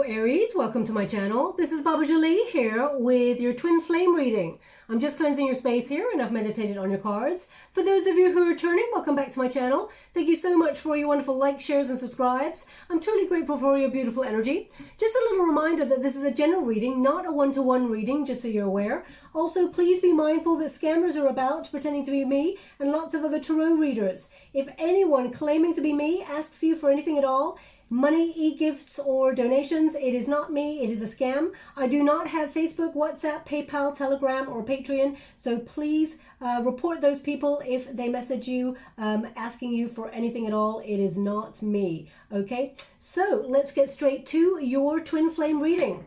Aries, welcome to my channel. This is Baba Jolie here with your twin flame reading. I'm just cleansing your space here and I've meditated on your cards. For those of you who are returning, welcome back to my channel. Thank you so much for your wonderful likes, shares and subscribes. I'm truly grateful for your beautiful energy. Just a little reminder that this is a general reading, not a one-to-one reading, just so you're aware. Also, please be mindful that scammers are about pretending to be me and lots of other tarot readers. If anyone claiming to be me asks you for anything at all, money, e-gifts or donations, it is not me, it is a scam. I do not have Facebook, WhatsApp, PayPal, Telegram or Patreon, so please report those people if they message you asking you for anything at all. It is not me, okay? So let's get straight to your twin flame reading.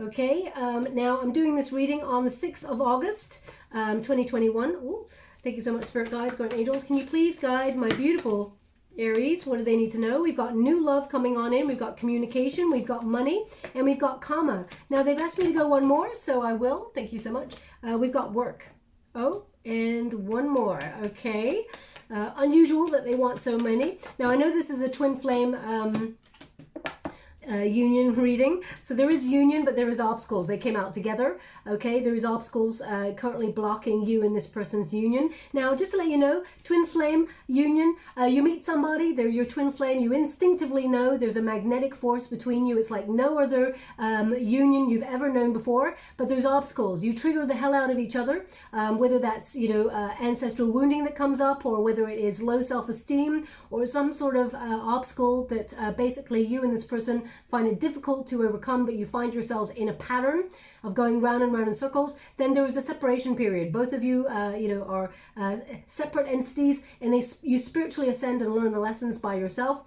Okay, now I'm doing this reading on the 6th of August, 2021. Ooh, thank you so much, Spirit Guides, Guardian Angels. Can you please guide my beautiful Aries? What do they need to know? We've got new love coming on in, we've got communication, we've got money, and we've got karma. Now they've asked me to go one more, so I will. Thank you so much. We've got work. Oh, and one more. Okay. Unusual that they want so many. Now I know this is a twin flame union reading, so there is union, but there is obstacles. They came out together. Okay, there is obstacles currently blocking you and this person's union. Now just to let you know, twin flame union, you meet somebody, they're your twin flame, you instinctively know there's a magnetic force between you. It's like no other union you've ever known before, but there's obstacles. You trigger the hell out of each other, whether that's, you know, ancestral wounding that comes up, or whether it is low self-esteem or some sort of obstacle that basically you and this person find it difficult to overcome, but you find yourselves in a pattern of going round and round in circles. Then there is a separation period. Both of you, you know, are separate entities, and you spiritually ascend and learn the lessons by yourself.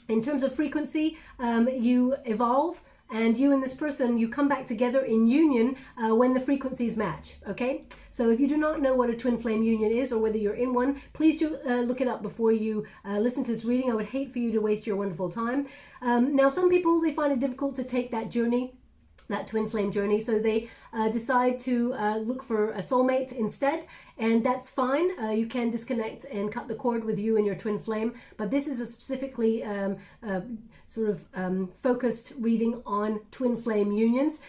In terms of frequency, you evolve, and you and this person, you come back together in union when the frequencies match, okay? So if you do not know what a twin flame union is, or whether you're in one, please do look it up before you listen to this reading. I would hate for you to waste your wonderful time. Now, some people, they find it difficult to take that journey, that twin flame journey, so they decide to look for a soulmate instead, and that's fine. You can disconnect and cut the cord with you and your twin flame, but this is a specifically sort of focused reading on twin flame unions.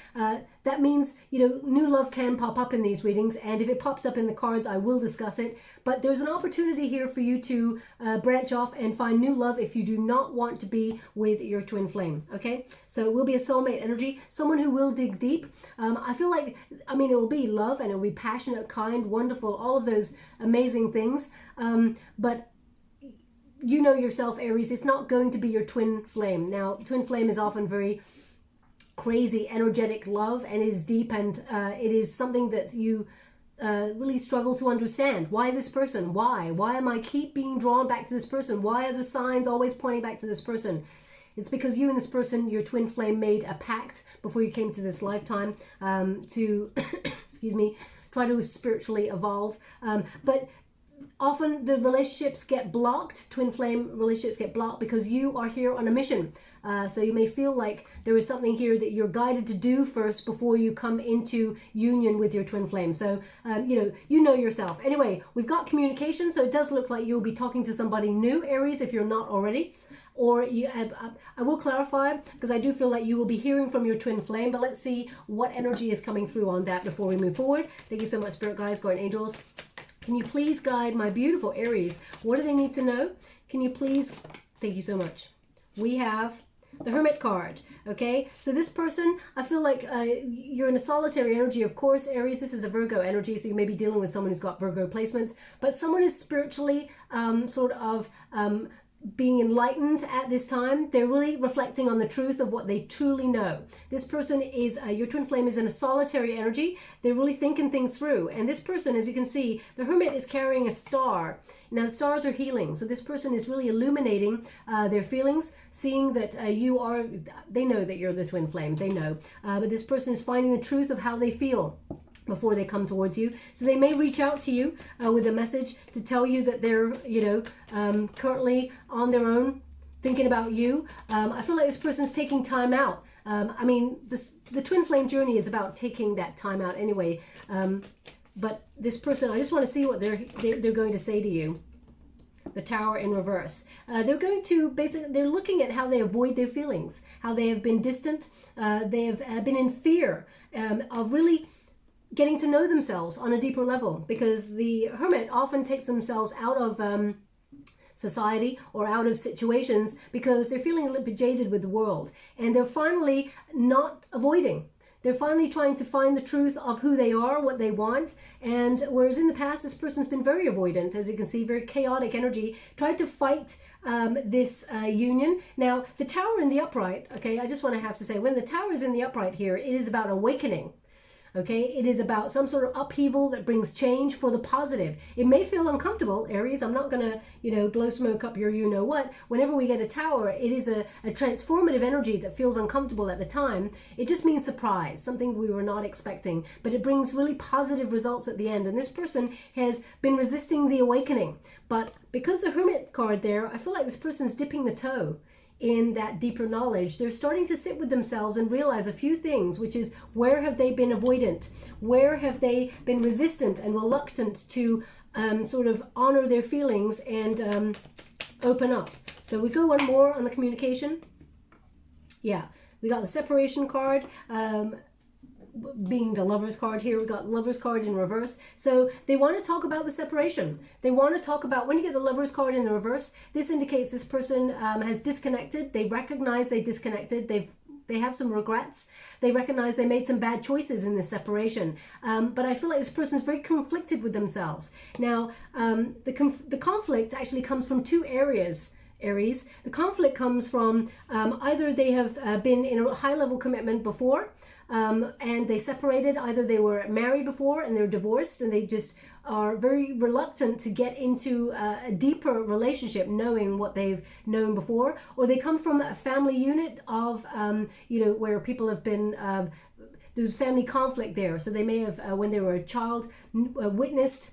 That means, you know, new love can pop up in these readings, and if it pops up in the cards, I will discuss it. But there's an opportunity here for you to branch off and find new love if you do not want to be with your twin flame, okay? So it will be a soulmate energy, someone who will dig deep. I feel like, I mean, it will be love, and it will be passionate, kind, wonderful, all of those amazing things. But you know yourself, Aries, it's not going to be your twin flame. Now, twin flame is often very crazy, energetic love, and it is deep, and it is something that you really struggle to understand. Why this person? Why am I keep being drawn back to this person? Why are the signs always pointing back to this person? It's because you and this person, your twin flame, made a pact before you came to this lifetime to excuse me, try to spiritually evolve, but often the relationships get blocked. Twin flame relationships get blocked because you are here on a mission. So you may feel like there is something here that you're guided to do first before you come into union with your twin flame. So, you know yourself. Anyway, we've got communication, so it does look like you'll be talking to somebody new, Aries, if you're not already. Or I will clarify, because I do feel like you will be hearing from your twin flame, but let's see what energy is coming through on that before we move forward. Thank you so much, Spirit Guides, Guardian Angels. Can you please guide my beautiful Aries? What do they need to know? Can you please? Thank you so much. We have the Hermit card, okay? So this person, I feel like you're in a solitary energy, of course, Aries. This is a Virgo energy, so you may be dealing with someone who's got Virgo placements, but someone is spiritually sort of being enlightened at this time. They're really reflecting on the truth of what they truly know. This person is, your twin flame is in a solitary energy. They're really thinking things through. And this person, as you can see, the Hermit is carrying a star. Now, the stars are healing. So this person is really illuminating their feelings, seeing that they know that you're the twin flame. They know. But this person is finding the truth of how they feel before they come towards you. So they may reach out to you with a message to tell you that they're, you know, currently on their own, thinking about you. I feel like this person's taking time out. I mean, the twin flame journey is about taking that time out anyway. But this person, I just want to see what they're going to say to you. the Tower in reverse. They're going to basically, they're looking at how they avoid their feelings, how they have been distant, they have been in fear of really getting to know themselves on a deeper level, because the Hermit often takes themselves out of society or out of situations because they're feeling a little bit jaded with the world, and they're finally not avoiding. They're finally trying to find the truth of who they are, what they want. And whereas in the past, this person's been very avoidant, as you can see, very chaotic energy, tried to fight this union. Now, the Tower in the upright, okay, I just want to have to say, when the Tower is in the upright here, it is about awakening. Okay, it is about some sort of upheaval that brings change for the positive. It may feel uncomfortable, Aries. I'm not going to, blow smoke up your you-know-what. Whenever we get a Tower, it is a transformative energy that feels uncomfortable at the time. It just means surprise, something we were not expecting. But it brings really positive results at the end. And this person has been resisting the awakening. But because the Hermit card there, I feel like this person's dipping the toe in that deeper knowledge. They're starting to sit with themselves and realize a few things, which is, where have they been avoidant? Where have they been resistant and reluctant to sort of honor their feelings and open up? So we go one more on the communication. Yeah, we got the separation card. Being the Lovers card here, we've got Lovers card in reverse. So they want to talk about the separation. They want to talk about, when you get the Lovers card in the reverse, this indicates this person has disconnected. They recognize they disconnected. They have some regrets. They recognize they made some bad choices in this separation. But I feel like this person's very conflicted with themselves. Now, the conflict actually comes from two areas, Aries. The conflict comes from either they have been in a high-level commitment before, and they separated. Either they were married before and they're divorced, and they just are very reluctant to get into a deeper relationship knowing what they've known before, or they come from a family unit of where people have been there's family conflict there. So they may have when they were a child witnessed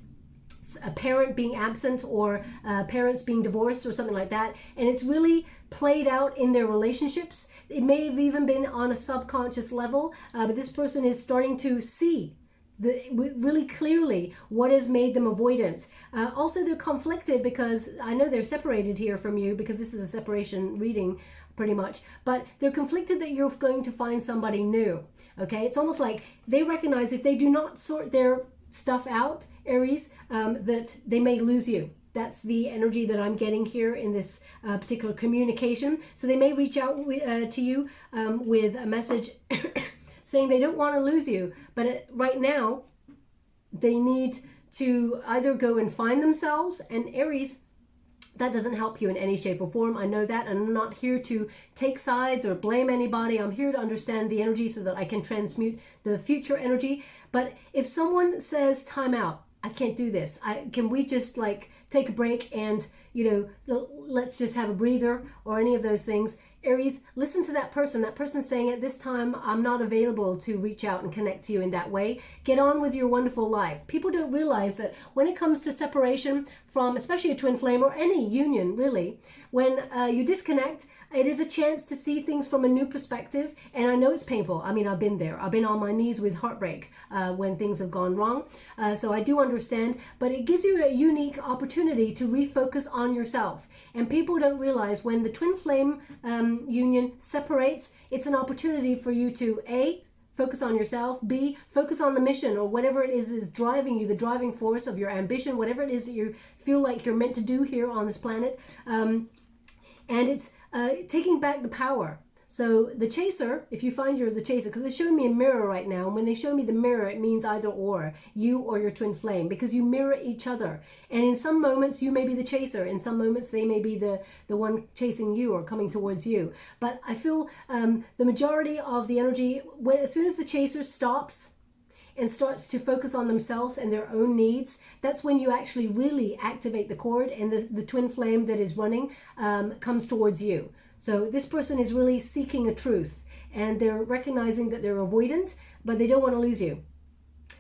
a parent being absent, or parents being divorced, or something like that, and it's really played out in their relationships. It may have even been on a subconscious level, but this person is starting to see really clearly what has made them avoidant. Also, they're conflicted because I know they're separated here from you, because this is a separation reading pretty much, but they're conflicted that you're going to find somebody new. Okay, it's almost like they recognize if they do not sort their stuff out, Aries, that they may lose you. That's the energy that I'm getting here in this particular communication. So they may reach out to you with a message saying they don't want to lose you, but right now they need to either go and find themselves, and Aries, that doesn't help you in any shape or form. I know that, and I'm not here to take sides or blame anybody. I'm here to understand the energy so that I can transmute the future energy. But if someone says, time out, I can't do this, can we just take a break and let's just have a breather, or any of those things, Aries, listen to that person. That person's saying, at this time, I'm not available to reach out and connect to you in that way. Get on with your wonderful life. People don't realize that when it comes to separation from, especially a twin flame or any union, really, when you disconnect, it is a chance to see things from a new perspective. And I know it's painful. I mean, I've been there. I've been on my knees with heartbreak when things have gone wrong. So I do understand, but it gives you a unique opportunity to refocus on yourself. And people don't realize when the twin flame union separates, it's an opportunity for you to A, focus on yourself, B, focus on the mission, or whatever it is driving you, the driving force of your ambition, whatever it is that you feel like you're meant to do here on this planet. And it's taking back the power. So the chaser, if you find you're the chaser, because they're showing me a mirror right now, and when they show me the mirror, it means either or, you or your twin flame, because you mirror each other. And in some moments, you may be the chaser. In some moments, they may be the one chasing you or coming towards you. But I feel the majority of the energy, as soon as the chaser stops and starts to focus on themselves and their own needs, that's when you actually really activate the cord, and the twin flame that is running comes towards you. So this person is really seeking a truth, and they're recognizing that they're avoidant, but they don't want to lose you.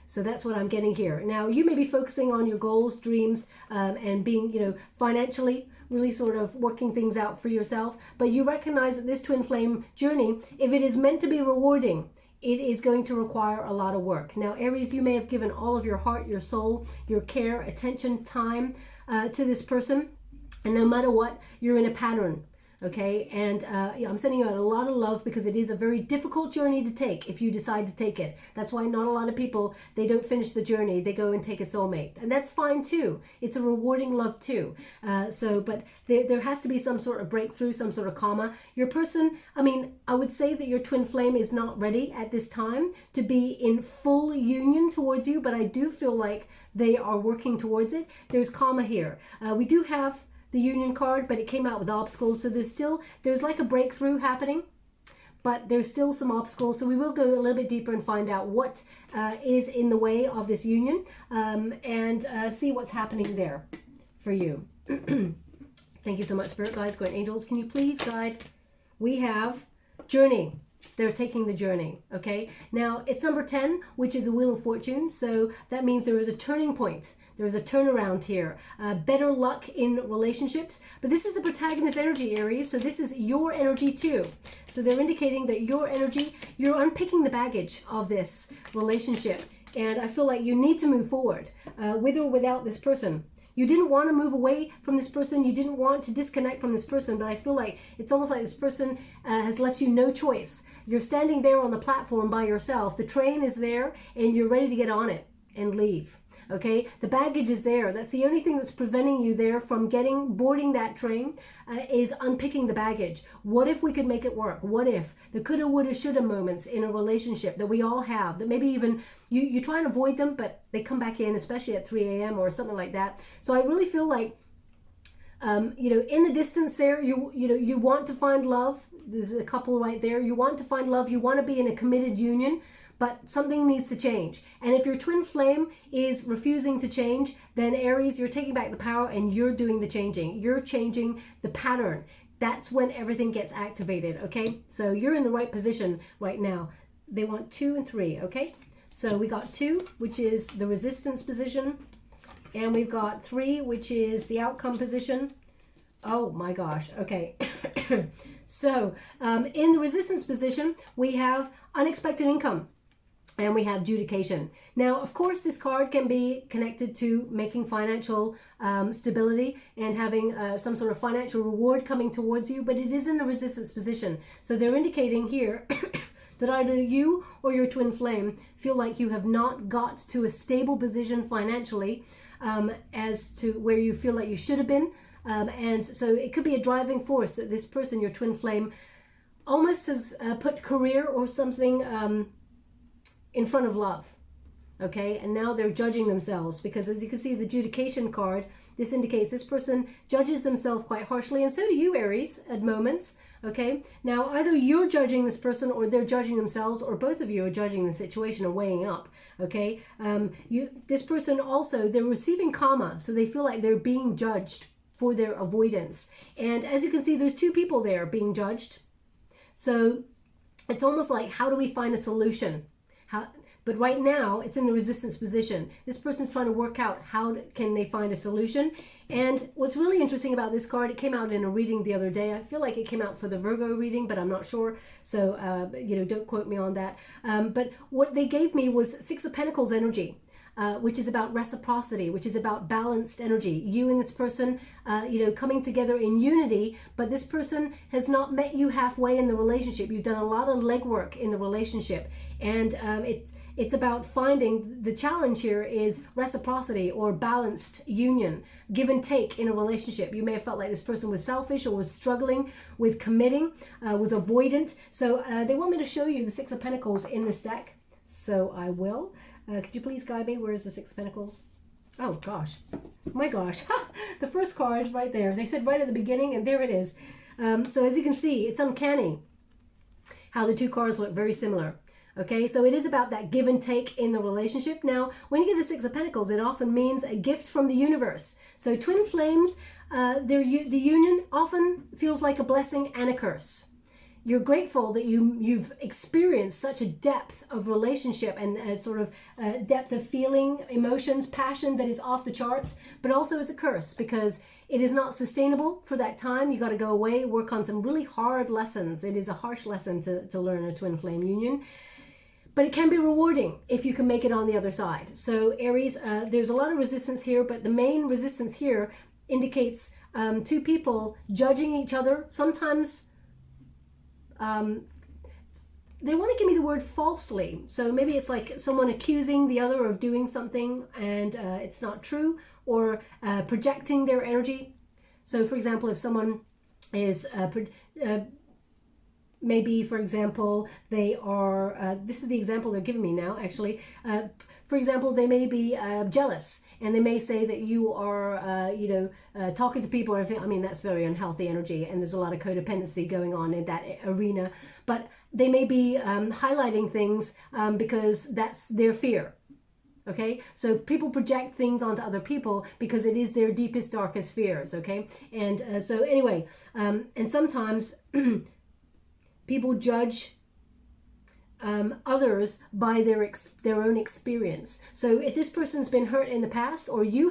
So that's what I'm getting here. Now, you may be focusing on your goals, dreams, and being, financially really sort of working things out for yourself, but you recognize that this twin flame journey, if it is meant to be rewarding, it is going to require a lot of work. Now, Aries, you may have given all of your heart, your soul, your care, attention, time to this person. And no matter what, you're in a pattern. Okay, and I'm sending you out a lot of love, because it is a very difficult journey to take if you decide to take it. That's why not a lot of people, they don't finish the journey. They go and take a soulmate, and that's fine too. It's a rewarding love too. But there has to be some sort of breakthrough, some sort of karma. Your person, I mean, I would say that your twin flame is not ready at this time to be in full union towards you, but I do feel like they are working towards it. There's karma here. We do have the union card, but it came out with obstacles, so there's like a breakthrough happening, but there's still some obstacles. So we will go a little bit deeper and find out what is in the way of this union, and see what's happening there for you. Thank you so much, Spirit Guides, Guardian Angels. Can you please guide? We have journey. They're taking the journey. Okay, now it's number 10, which is a Wheel of Fortune, so that means there is a turning point. There's a turnaround here, better luck in relationships. But this is the protagonist energy, Aries, so this is your energy too. So they're indicating that your energy, you're unpicking the baggage of this relationship. And I feel like you need to move forward, with or without this person. You didn't want to move away from this person. You didn't want to disconnect from this person. But I feel like it's almost like this person has left you no choice. You're standing there on the platform by yourself. The train is there and you're ready to get on it and leave. Okay, the baggage is there. That's the only thing that's preventing you there from boarding that train, is unpicking the baggage. What if we could make it work? What if the coulda, woulda, shoulda moments in a relationship that we all have, that maybe even you try and avoid them, but they come back in, especially at 3 a.m. or something like that. So I really feel like, in the distance there, you want to find love. There's a couple right there. You want to find love. You want to be in a committed union. But something needs to change. And if your twin flame is refusing to change, then Aries, you're taking back the power and you're doing the changing. You're changing the pattern. That's when everything gets activated, okay? So you're in the right position right now. They want 2 and 3, okay? So we got 2, which is the resistance position. And we've got 3, which is the outcome position. Oh my gosh, okay. So in the resistance position, we have unexpected income. And we have judication. Now, of course, this card can be connected to making financial stability and having some sort of financial reward coming towards you, but it is in the resistance position. So they're indicating here that either you or your twin flame feel like you have not got to a stable position financially, as to where you feel like you should have been. And so it could be a driving force that this person, your twin flame, almost has put career or something in front of love, okay? And now they're judging themselves, because as you can see, the judication card, this indicates this person judges themselves quite harshly, and so do you, Aries, at moments, okay? Now, either you're judging this person or they're judging themselves, or both of you are judging the situation and weighing up, okay? This person also, they're receiving karma, so they feel like they're being judged for their avoidance. And as you can see, there's 2 people there being judged. So it's almost like, how do we find a solution? But right now, it's in the resistance position. This person's trying to work out how can they find a solution. And what's really interesting about this card, it came out in a reading the other day. I feel like it came out for the Virgo reading, but I'm not sure. So, don't quote me on that. But what they gave me was 6 of Pentacles energy. Which is about reciprocity, which is about balanced energy. You and this person, coming together in unity, but this person has not met you halfway in the relationship. You've done a lot of legwork in the relationship. And it's about finding, the challenge here is reciprocity or balanced union, give and take in a relationship. You may have felt like this person was selfish or was struggling with committing, was avoidant. So they want me to show you the 6 of Pentacles in this deck. So I will. Could you please guide me? Where's the 6 of Pentacles? Oh, gosh. My gosh. The first card right there. They said right at the beginning, and there it is. So as you can see, it's uncanny how the 2 cards look very similar. Okay, so it is about that give and take in the relationship. Now, when you get the 6 of Pentacles, it often means a gift from the universe. So twin flames, the union often feels like a blessing and a curse. You're grateful that you've experienced such a depth of relationship and a sort of depth of feeling, emotions, passion that is off the charts, but also as a curse because it is not sustainable for that time. You got to go away, work on some really hard lessons. It is a harsh lesson to learn a twin flame union. But it can be rewarding if you can make it on the other side. So Aries, there's a lot of resistance here, but the main resistance here indicates two people judging each other. Sometimes they want to give me the word falsely. So maybe it's like someone accusing the other of doing something and it's not true, or projecting their energy. So for example, if someone is maybe, for example, they are, this is the example they're giving me now, actually. For example, they may be jealous, and they may say that you are, talking to people. I mean, that's very unhealthy energy, and there's a lot of codependency going on in that arena. But they may be highlighting things because that's their fear. Okay, so people project things onto other people because it is their deepest, darkest fears. Okay, and so anyway, and sometimes people judge others by their own experience. So if this person's been hurt in the past, or you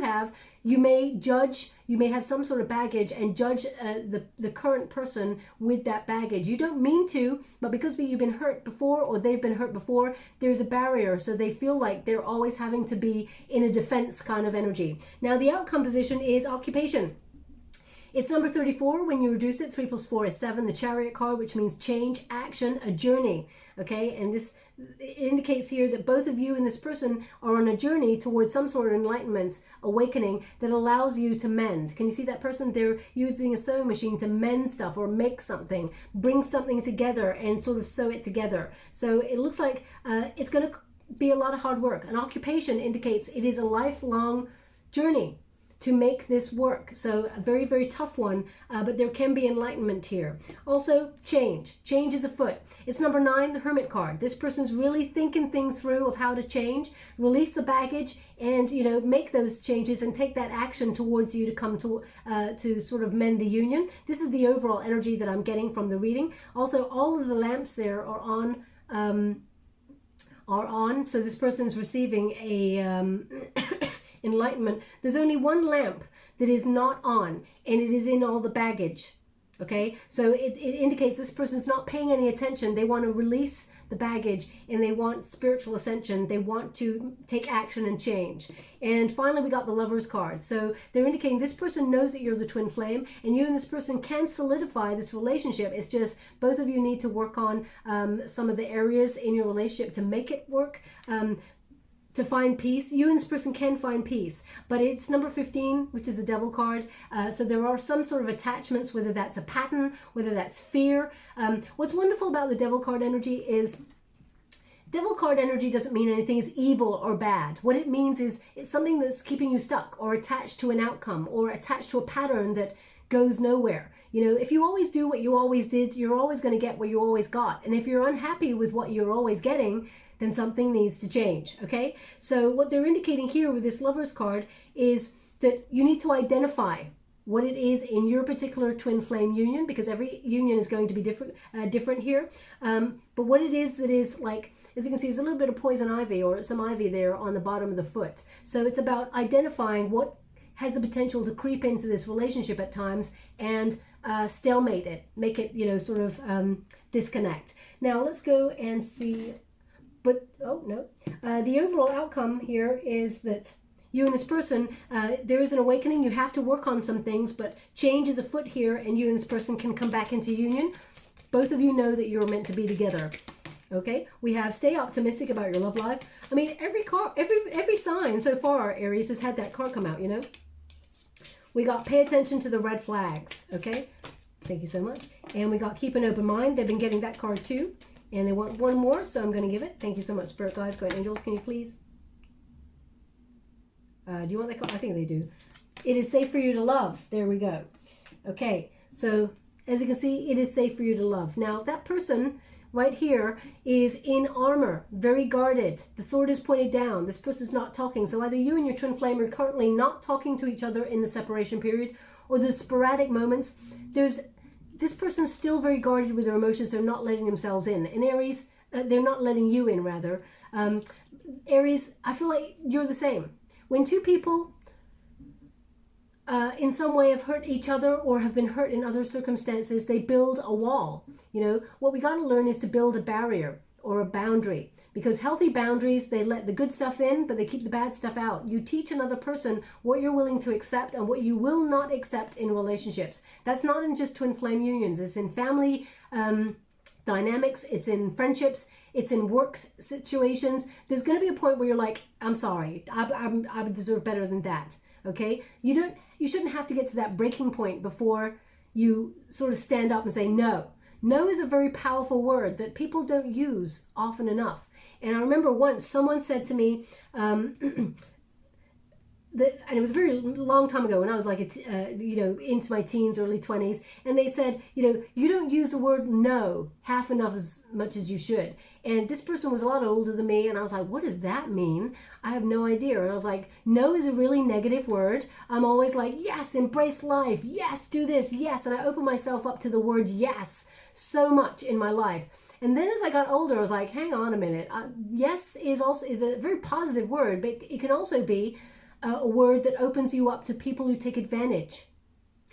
may judge, you may have some sort of baggage and judge the current person with that baggage. You don't mean to, but because you've been hurt before, or they've been hurt before, there's a barrier, so they feel like they're always having to be in a defense kind of energy. Now the outcome position is occupation. It's number 34. When you reduce it, 3 plus 4 is 7. The Chariot card, which means change, action, a journey. Okay, and this indicates here that both of you and this person are on a journey towards some sort of enlightenment, awakening that allows you to mend. Can you see that person? They're using a sewing machine to mend stuff or make something, bring something together and sort of sew it together. So it looks like it's going to be a lot of hard work. An occupation indicates it is a lifelong journey to make this work. So a very, very tough one, but there can be enlightenment here. Also, change is afoot. It's number 9, the Hermit card. This person's really thinking things through of how to change, release the baggage, and make those changes and take that action towards you to come to sort of mend the union. This is the overall energy that I'm getting from the reading. Also, all of the lamps there are on. So this person's receiving a enlightenment. There's only one lamp that is not on, and it is in all the baggage. Okay, so it indicates this person's not paying any attention. They want to release the baggage, and they want spiritual ascension. They want to take action and change. And finally, we got the Lover's card. So they're indicating this person knows that you're the twin flame, and you and this person can solidify this relationship. It's just both of you need to work on some of the areas in your relationship to make it work. To find peace. You and this person can find peace, but it's number 15, which is the Devil card. So there are some sort of attachments, whether that's a pattern, whether that's fear. What's wonderful about the Devil card energy is Devil card energy doesn't mean anything is evil or bad. What it means is it's something that's keeping you stuck or attached to an outcome or attached to a pattern that goes nowhere. If you always do what you always did, you're always going to get what you always got. And if you're unhappy with what you're always getting, then something needs to change. Okay, so what they're indicating here with this Lover's card is that you need to identify what it is in your particular twin flame union, because every union is going to be different here. But what it is that is like, as you can see, there's a little bit of poison ivy or some ivy there on the bottom of the foot. So it's about identifying what has the potential to creep into this relationship at times and stalemate it, make it, sort of disconnect. Now let's go and see. But, oh no, the overall outcome here is that you and this person, there is an awakening. You have to work on some things, but change is afoot here, and you and this person can come back into union. Both of you know that you're meant to be together. Okay, we have stay optimistic about your love life. I mean, every sign so far, Aries, has had that card come out, We got pay attention to the red flags, okay? Thank you so much. And we got keep an open mind. They've been getting that card too. And they want one more, so I'm going to give it. Thank you so much, Spirit Guides, Guardian Angels. Can you please? Do you want that card? I think they do. It is safe for you to love. There we go. Okay, so as you can see, it is safe for you to love. Now, that person right here is in armor, very guarded. The sword is pointed down. This person's not talking. So either you and your twin flame are currently not talking to each other in the separation period, or there's sporadic moments. This person's still very guarded with their emotions. They're not letting themselves in. And Aries, they're not letting you in, rather. Aries, I feel like you're the same. When two people in some way have hurt each other or have been hurt in other circumstances, they build a wall. What we got to learn is to build a barrier or a boundary. Because healthy boundaries, they let the good stuff in, but they keep the bad stuff out. You teach another person what you're willing to accept and what you will not accept in relationships. That's not in just twin flame unions. It's in family dynamics, it's in friendships, it's in work situations. There's going to be a point where you're like, I'm sorry, I deserve better than that. Okay? You shouldn't have to get to that breaking point before you sort of stand up and say no. No is a very powerful word that people don't use often enough. And I remember once someone said to me, and it was a very long time ago when I was like, into my teens, early 20s, and they said, you don't use the word no half enough as much as you should. And this person was a lot older than me, and I was like, what does that mean? I have no idea. And I was like, no is a really negative word. I'm always like, yes, embrace life. Yes, do this. Yes. And I open myself up to the word yes so much in my life. And then as I got older, I was like, hang on a minute. Yes is a very positive word, but it can also be a word that opens you up to people who take advantage.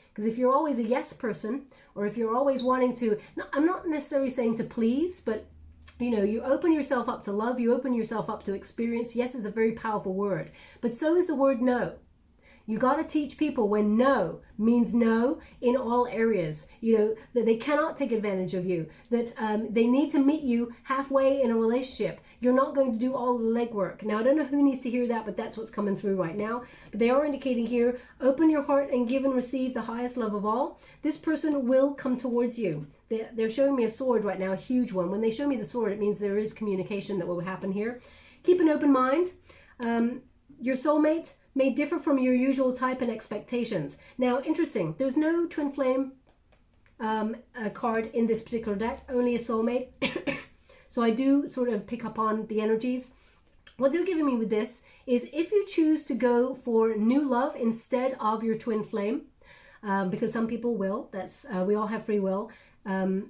Because if you're always a yes person, or if you're always wanting to, I'm not necessarily saying to please, but you open yourself up to love, you open yourself up to experience. Yes is a very powerful word, but so is the word no. You got to teach people when no means no in all areas, that they cannot take advantage of you, that they need to meet you halfway in a relationship. You're not going to do all the legwork. Now, I don't know who needs to hear that, but that's what's coming through right now. But they are indicating here, open your heart and give and receive the highest love of all. This person will come towards you. They're showing me a sword right now, a huge one. When they show me the sword, it means there is communication that will happen here. Keep an open mind. Your soulmate may differ from your usual type and expectations. Now, interesting, there's no twin flame card in this particular deck, only a soulmate. So I do sort of pick up on the energies. What they're giving me with this is if you choose to go for new love instead of your twin flame, because some people will, we all have free will, they're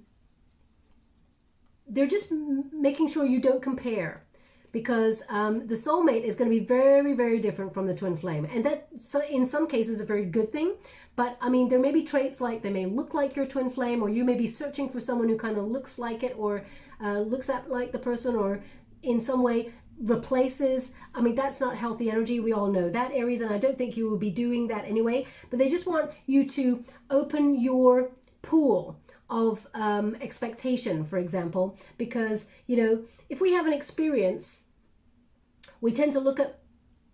just making sure you don't compare. Because the soulmate is going to be very, very different from the twin flame. And that, in some cases, is a very good thing. But, there may be traits like they may look like your twin flame, or you may be searching for someone who kind of looks like it, or looks like the person, or in some way replaces. That's not healthy energy. We all know that, Aries, and I don't think you will be doing that anyway. But they just want you to open your pool of expectation, for example, because, if we have an experience, we tend to look at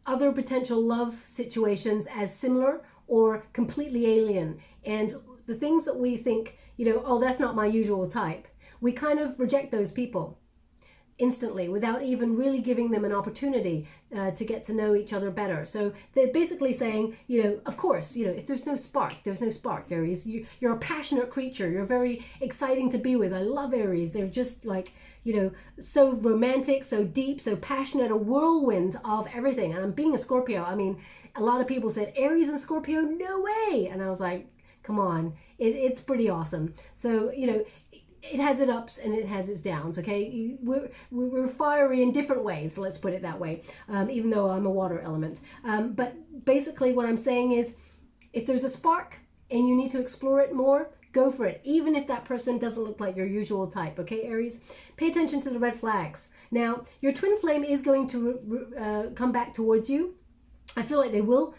other potential love situations as similar or completely alien. And the things that we think, oh, that's not my usual type, we kind of reject those people instantly without even really giving them an opportunity to get to know each other better. So they're basically saying, of course, if there's no spark, Aries. You're a passionate creature. You're very exciting to be with. I love Aries. They're just like, so romantic, so deep, so passionate, a whirlwind of everything. And I'm being a Scorpio. A lot of people said, Aries and Scorpio, no way. And I was like, come on, it's pretty awesome. So, it has its ups and it has its downs, okay? We're fiery in different ways, let's put it that way, even though I'm a water element. But basically what I'm saying is, if there's a spark and you need to explore it more, go for it, even if that person doesn't look like your usual type, okay, Aries? Pay attention to the red flags. Now, your twin flame is going to come back towards you. I feel like they will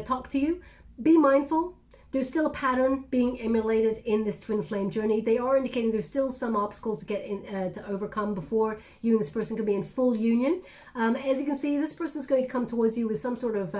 talk to you. Be mindful. There's still a pattern being emulated in this twin flame journey. They are indicating there's still some obstacles to get in, to overcome before you and this person can be in full union. As you can see, this person's going to come towards you with some sort of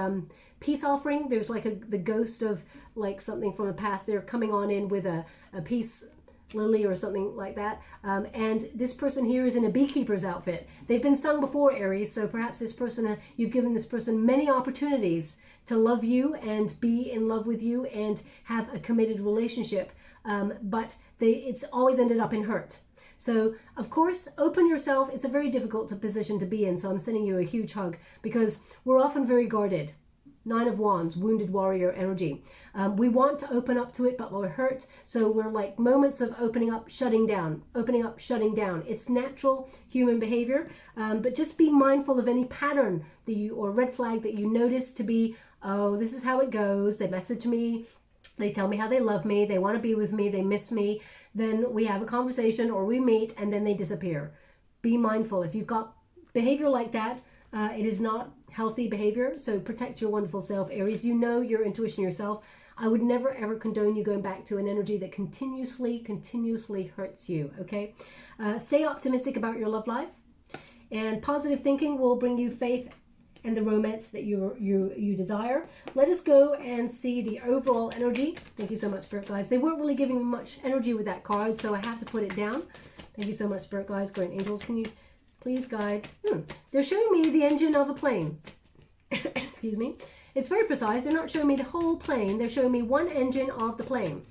peace offering. There's like the ghost of like something from the past. They're coming on in with a peace lily or something like that. And this person here is in a beekeeper's outfit. They've been stung before, Aries, so perhaps this person, you've given this person many opportunities to love you and be in love with you and have a committed relationship, but it's always ended up in hurt. So, of course, open yourself. It's a very difficult position to be in, so I'm sending you a huge hug because we're often very guarded. 9 of Wands, wounded warrior energy. We want to open up to it, but we're hurt. So we're like moments of opening up, shutting down, opening up, shutting down. It's natural human behavior, but just be mindful of any pattern that or red flag that you notice to be, oh, this is how it goes. They message me. They tell me how they love me. They want to be with me. They miss me. Then we have a conversation or we meet and then they disappear. be mindful. If you've got behavior like that, it is not healthy behavior. So protect your wonderful self, Aries. You know your intuition yourself. I would never ever condone you going back to an energy that continuously hurts you, okay? Stay optimistic about your love life, and positive thinking will bring you faith and the romance that you desire. Let us go and see the overall energy. Thank you so much, Spirit Guides. They weren't really giving me much energy with that card, so I have to put it down. Thank you so much, Spirit Guides, Great Angels. Can you please guide? They're showing me the engine of a plane. Excuse me. It's very precise. They're not showing me the whole plane. They're showing me one engine of the plane.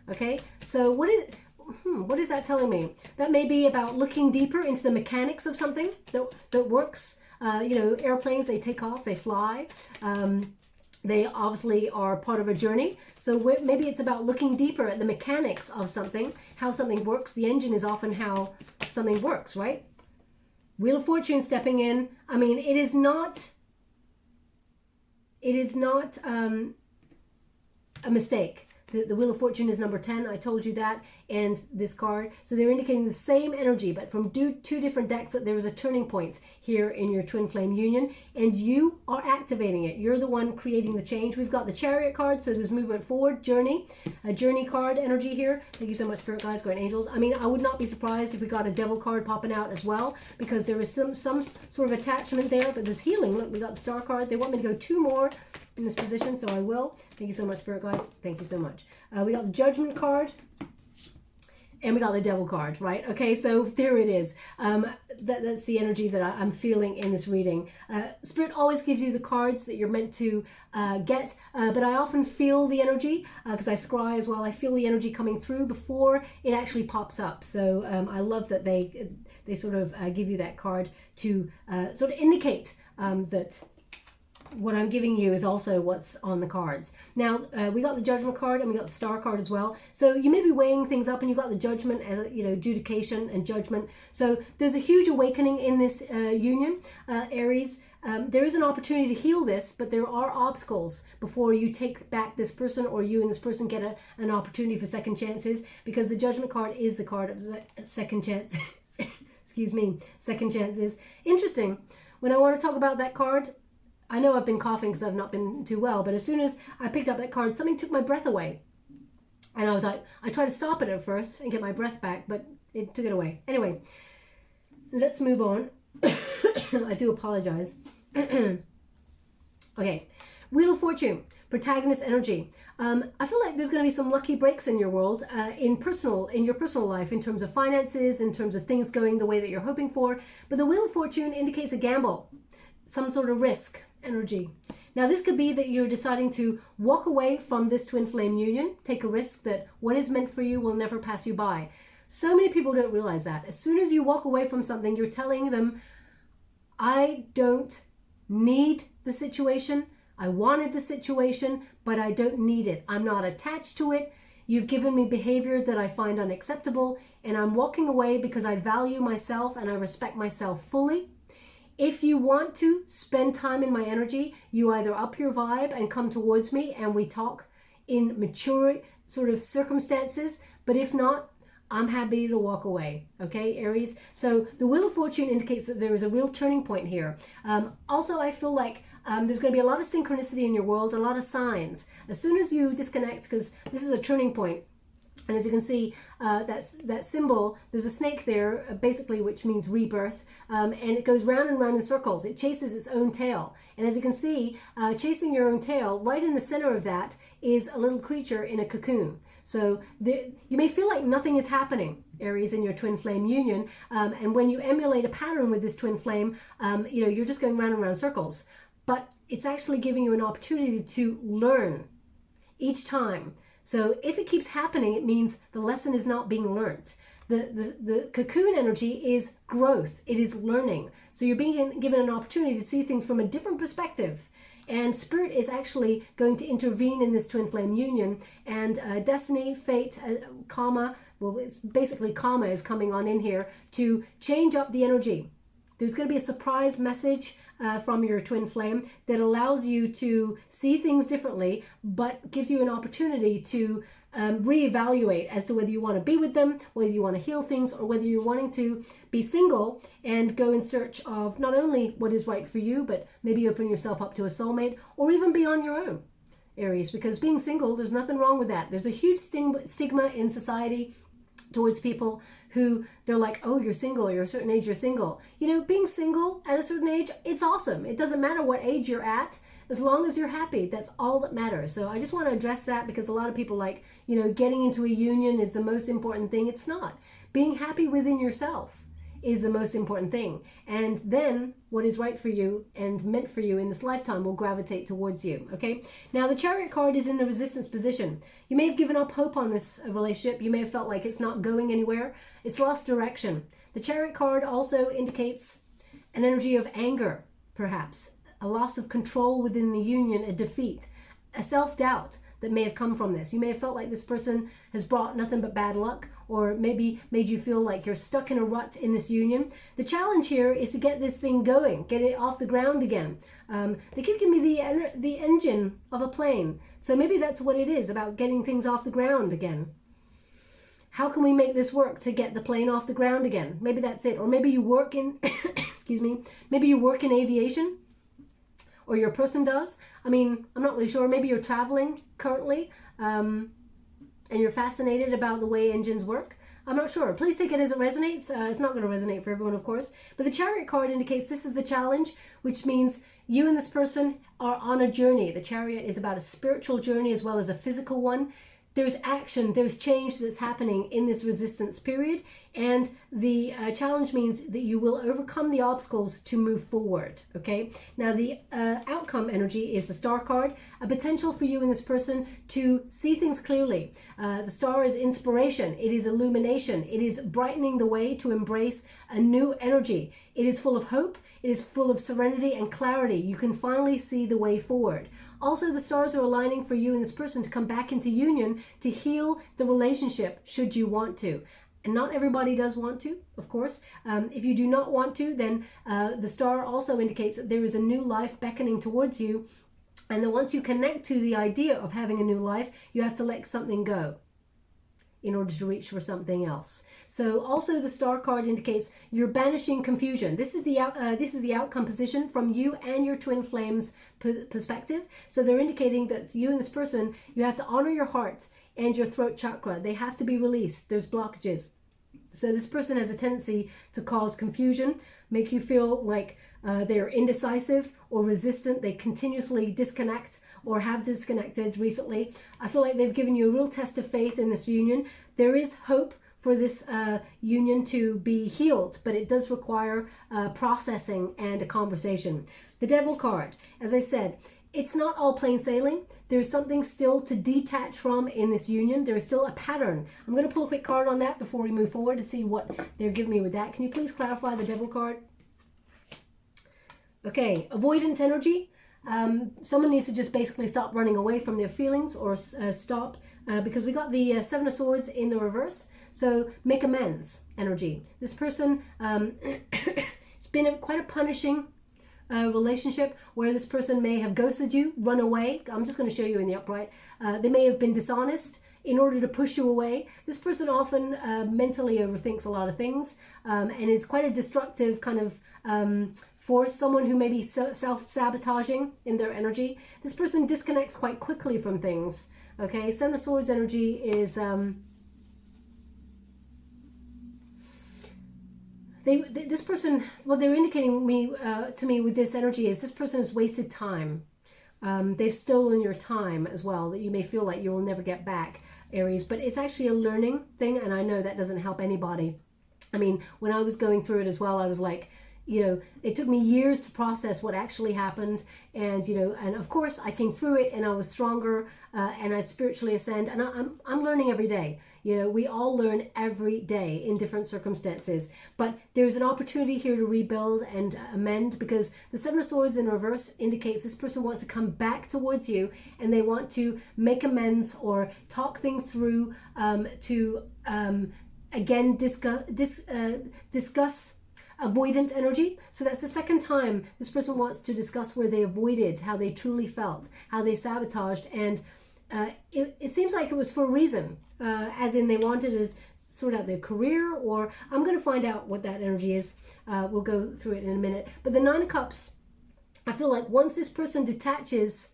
Okay, so what is that telling me? That may be about looking deeper into the mechanics of something that works. You know, airplanes, they take off, they fly. They obviously are part of a journey. So maybe it's about looking deeper at the mechanics of something, how something works. The engine is often how something works, right? Wheel of Fortune stepping in. I mean, it is not a mistake. The Wheel of Fortune is number 10. I told you that. And this card. So they're indicating the same energy, but from two different decks, that there is a turning point here in your twin flame union. And you are activating it. You're the one creating the change. We've got the Chariot card. So there's movement forward, journey. A journey card energy here. Thank you so much, Spirit Guides, Great Angels. I mean, I would not be surprised if we got a Devil card popping out as well, because there is some sort of attachment there. But there's healing. Look, we got the Star card. They want me to go 2 more in this position, so I will. Thank you so much, Spirit Guides. Thank you so much. We got the Judgment card, and we got the Devil card, right? Okay, so there it is. That's the energy that I'm feeling in this reading. Spirit always gives you the cards that you're meant to get, but I often feel the energy, because I scry as well. I feel the energy coming through before it actually pops up. So I love that they sort of give you that card to sort of indicate that what I'm giving you is also what's on the cards. Now, we got the Judgment card, and we got the Star card as well. So you may be weighing things up, and you've got the Judgment, you know, adjudication and judgment. So there's a huge awakening in this union, Aries. There is an opportunity to heal this, but there are obstacles before you take back this person, or you and this person get an opportunity for second chances, because the Judgment card is the card of second chances. Excuse me, second chances. Interesting. When I want to talk about that card, I know I've been coughing because I've not been too well, but as soon as I picked up that card, something took my breath away. And I was like, I tried to stop it at first and get my breath back, but it took it away. Anyway, let's move on. I do apologize. Okay, Wheel of Fortune, protagonist energy. I feel like there's going to be some lucky breaks in your world, in your personal life, in terms of finances, in terms of things going the way that you're hoping for. But the Wheel of Fortune indicates a gamble, some sort of risk energy. Now, this could be that you're deciding to walk away from this twin flame union, take a risk that what is meant for you will never pass you by. So many people don't realize that. As soon as you walk away from something, you're telling them, I don't need the situation. I wanted the situation, but I don't need it. I'm not attached to it. You've given me behavior that I find unacceptable, and I'm walking away because I value myself and I respect myself fully. If you want to spend time in my energy, you either up your vibe and come towards me and we talk in mature sort of circumstances, but if not, I'm happy to walk away. Okay, Aries? So the Wheel of Fortune indicates that there is a real turning point here. Also, I feel like there's going to be a lot of synchronicity in your world, a lot of signs. As soon as you disconnect, because this is a turning point, and as you can see, that symbol, there's a snake there, basically, which means rebirth, and it goes round and round in circles. It chases its own tail. And as you can see, chasing your own tail, right in the center of that is a little creature in a cocoon. So you may feel like nothing is happening, Aries, in your twin flame union. And when you emulate a pattern with this twin flame, you know, you're just going round and round circles. But it's actually giving you an opportunity to learn each time. So if it keeps happening, it means the lesson is not being learnt. The cocoon energy is growth. It is learning. So you're being given an opportunity to see things from a different perspective. And Spirit is actually going to intervene in this twin flame union. And destiny, fate, karma, well, it's basically karma is coming on in here to change up the energy. There's going to be a surprise message from your twin flame that allows you to see things differently, but gives you an opportunity to reevaluate as to whether you want to be with them, whether you want to heal things, or whether you're wanting to be single and go in search of not only what is right for you, but maybe open yourself up to a soulmate, or even be on your own, Aries. Because being single, there's nothing wrong with that. There's a huge stigma in society towards people who they're like, oh, you're single, you're a certain age, you're single. You know, being single at a certain age, it's awesome. It doesn't matter what age you're at. As long as you're happy, that's all that matters. So I just want to address that, because a lot of people like, you know, getting into a union is the most important thing. It's not. Being happy within yourself is the most important thing. And then what is right for you and meant for you in this lifetime will gravitate towards you, okay? Now, the Chariot card is in the resistance position. You may have given up hope on this relationship. You may have felt like it's not going anywhere. It's lost direction. The Chariot card also indicates an energy of anger, perhaps, a loss of control within the union, a defeat, a self-doubt that may have come from this. You may have felt like this person has brought nothing but bad luck, or maybe made you feel like you're stuck in a rut in this union. The challenge here is to get this thing going, get it off the ground again. They keep giving me the engine of a plane. So maybe that's what it is, about getting things off the ground again. How can we make this work to get the plane off the ground again? Maybe that's it. Or maybe you work in, excuse me, maybe you work in aviation, or your person does. I mean, I'm not really sure. Maybe you're traveling currently, and you're fascinated about the way engines work. I'm not sure. Please take it as it resonates. It's not going to resonate for everyone, of course. But the Chariot card indicates this is the challenge, which means you and this person are on a journey. The Chariot is about a spiritual journey as well as a physical one. There's action, there's change that's happening in this resistance period, and the challenge means that you will overcome the obstacles to move forward, okay? Now, the outcome energy is the Star card, a potential for you and this person to see things clearly. The Star is inspiration, it is illumination, it is brightening the way to embrace a new energy. It is full of hope, it is full of serenity and clarity. You can finally see the way forward. Also, the stars are aligning for you and this person to come back into union to heal the relationship should you want to. And not everybody does want to, of course. If you do not want to, then the star also indicates that there is a new life beckoning towards you. And then once you connect to the idea of having a new life, you have to let something go in order to reach for something else. So also the Star card indicates you're banishing confusion. This is the outcome position from you and your twin flames perspective. So they're indicating that you and this person, you have to honor your heart and your throat chakra. They have to be released. There's blockages. So this person has a tendency to cause confusion, make you feel like they're indecisive or resistant. They continuously disconnect or have disconnected recently. I feel like they've given you a real test of faith in this union. There is hope for this union to be healed, but it does require processing and a conversation. The Devil card, as I said, it's not all plain sailing. There's something still to detach from in this union. There is still a pattern. I'm going to pull a quick card on that before we move forward to see what they're giving me with that. Can you please clarify the Devil card? Okay, avoidant energy. Someone needs to just basically stop running away from their feelings, or stop, because we got the Seven of Swords in the reverse. So make amends energy. This person, it's been quite a punishing relationship where this person may have ghosted you, run away. I'm just going to show you in the upright. They may have been dishonest in order to push you away. This person often mentally overthinks a lot of things, and is quite a destructive kind of force, someone who may be self-sabotaging in their energy. This person disconnects quite quickly from things. Okay, Seven of Swords energy is this person, what they're indicating to me with this energy is this person has wasted time. They've stolen your time as well, that you may feel like you will never get back, Aries, but it's actually a learning thing, and I know that doesn't help anybody. I mean, when I was going through it as well, I was like, you know, it took me years to process what actually happened, and you know, and of course I came through it and I was stronger, and I spiritually ascend, and I'm learning every day. You know, we all learn every day in different circumstances, but there's an opportunity here to rebuild and amend, because the Seven of Swords in reverse indicates this person wants to come back towards you and they want to make amends or talk things through, to again discuss avoidant energy. So that's the second time this person wants to discuss where they avoided, how they truly felt, how they sabotaged, and it seems like it was for a reason, as in they wanted to sort out their career, or I'm going to find out what that energy is. We'll go through it in a minute. But the Nine of Cups, I feel like once this person detaches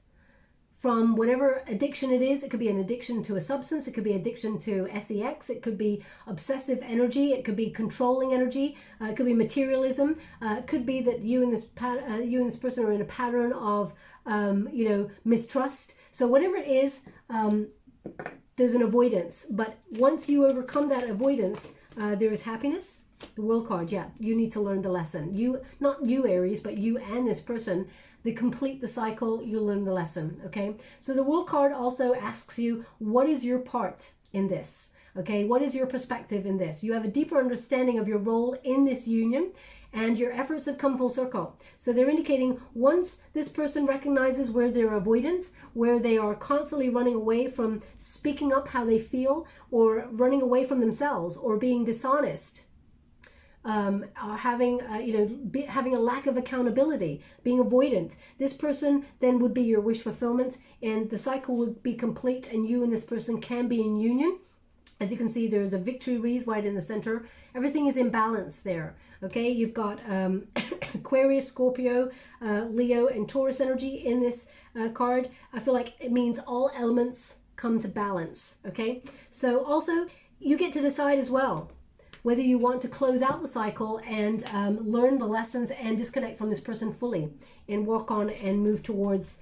from whatever addiction it is, it could be an addiction to a substance, it could be addiction to sex, it could be obsessive energy, it could be controlling energy, it could be materialism, it could be that you and this person are in a pattern of mistrust. So whatever it is, there's an avoidance. But once you overcome that avoidance, there is happiness. The World card, yeah, you need to learn the lesson. You, not you, Aries, but you and this person, they complete the cycle, you learn the lesson, okay? So the World card also asks you, what is your part in this? Okay, what is your perspective in this? You have a deeper understanding of your role in this union, and your efforts have come full circle. So they're indicating once this person recognizes where they're avoidant, where they are constantly running away from speaking up how they feel, or running away from themselves, or being dishonest, or having having a lack of accountability, being avoidant, this person then would be your wish fulfillment, and the cycle would be complete, and you and this person can be in union. As you can see, there's a victory wreath right in the center. Everything is in balance there. Okay, you've got Aquarius, Scorpio, Leo, and Taurus energy in this card. I feel like it means all elements come to balance. Okay, so also you get to decide as well whether you want to close out the cycle and learn the lessons and disconnect from this person fully and work on and move towards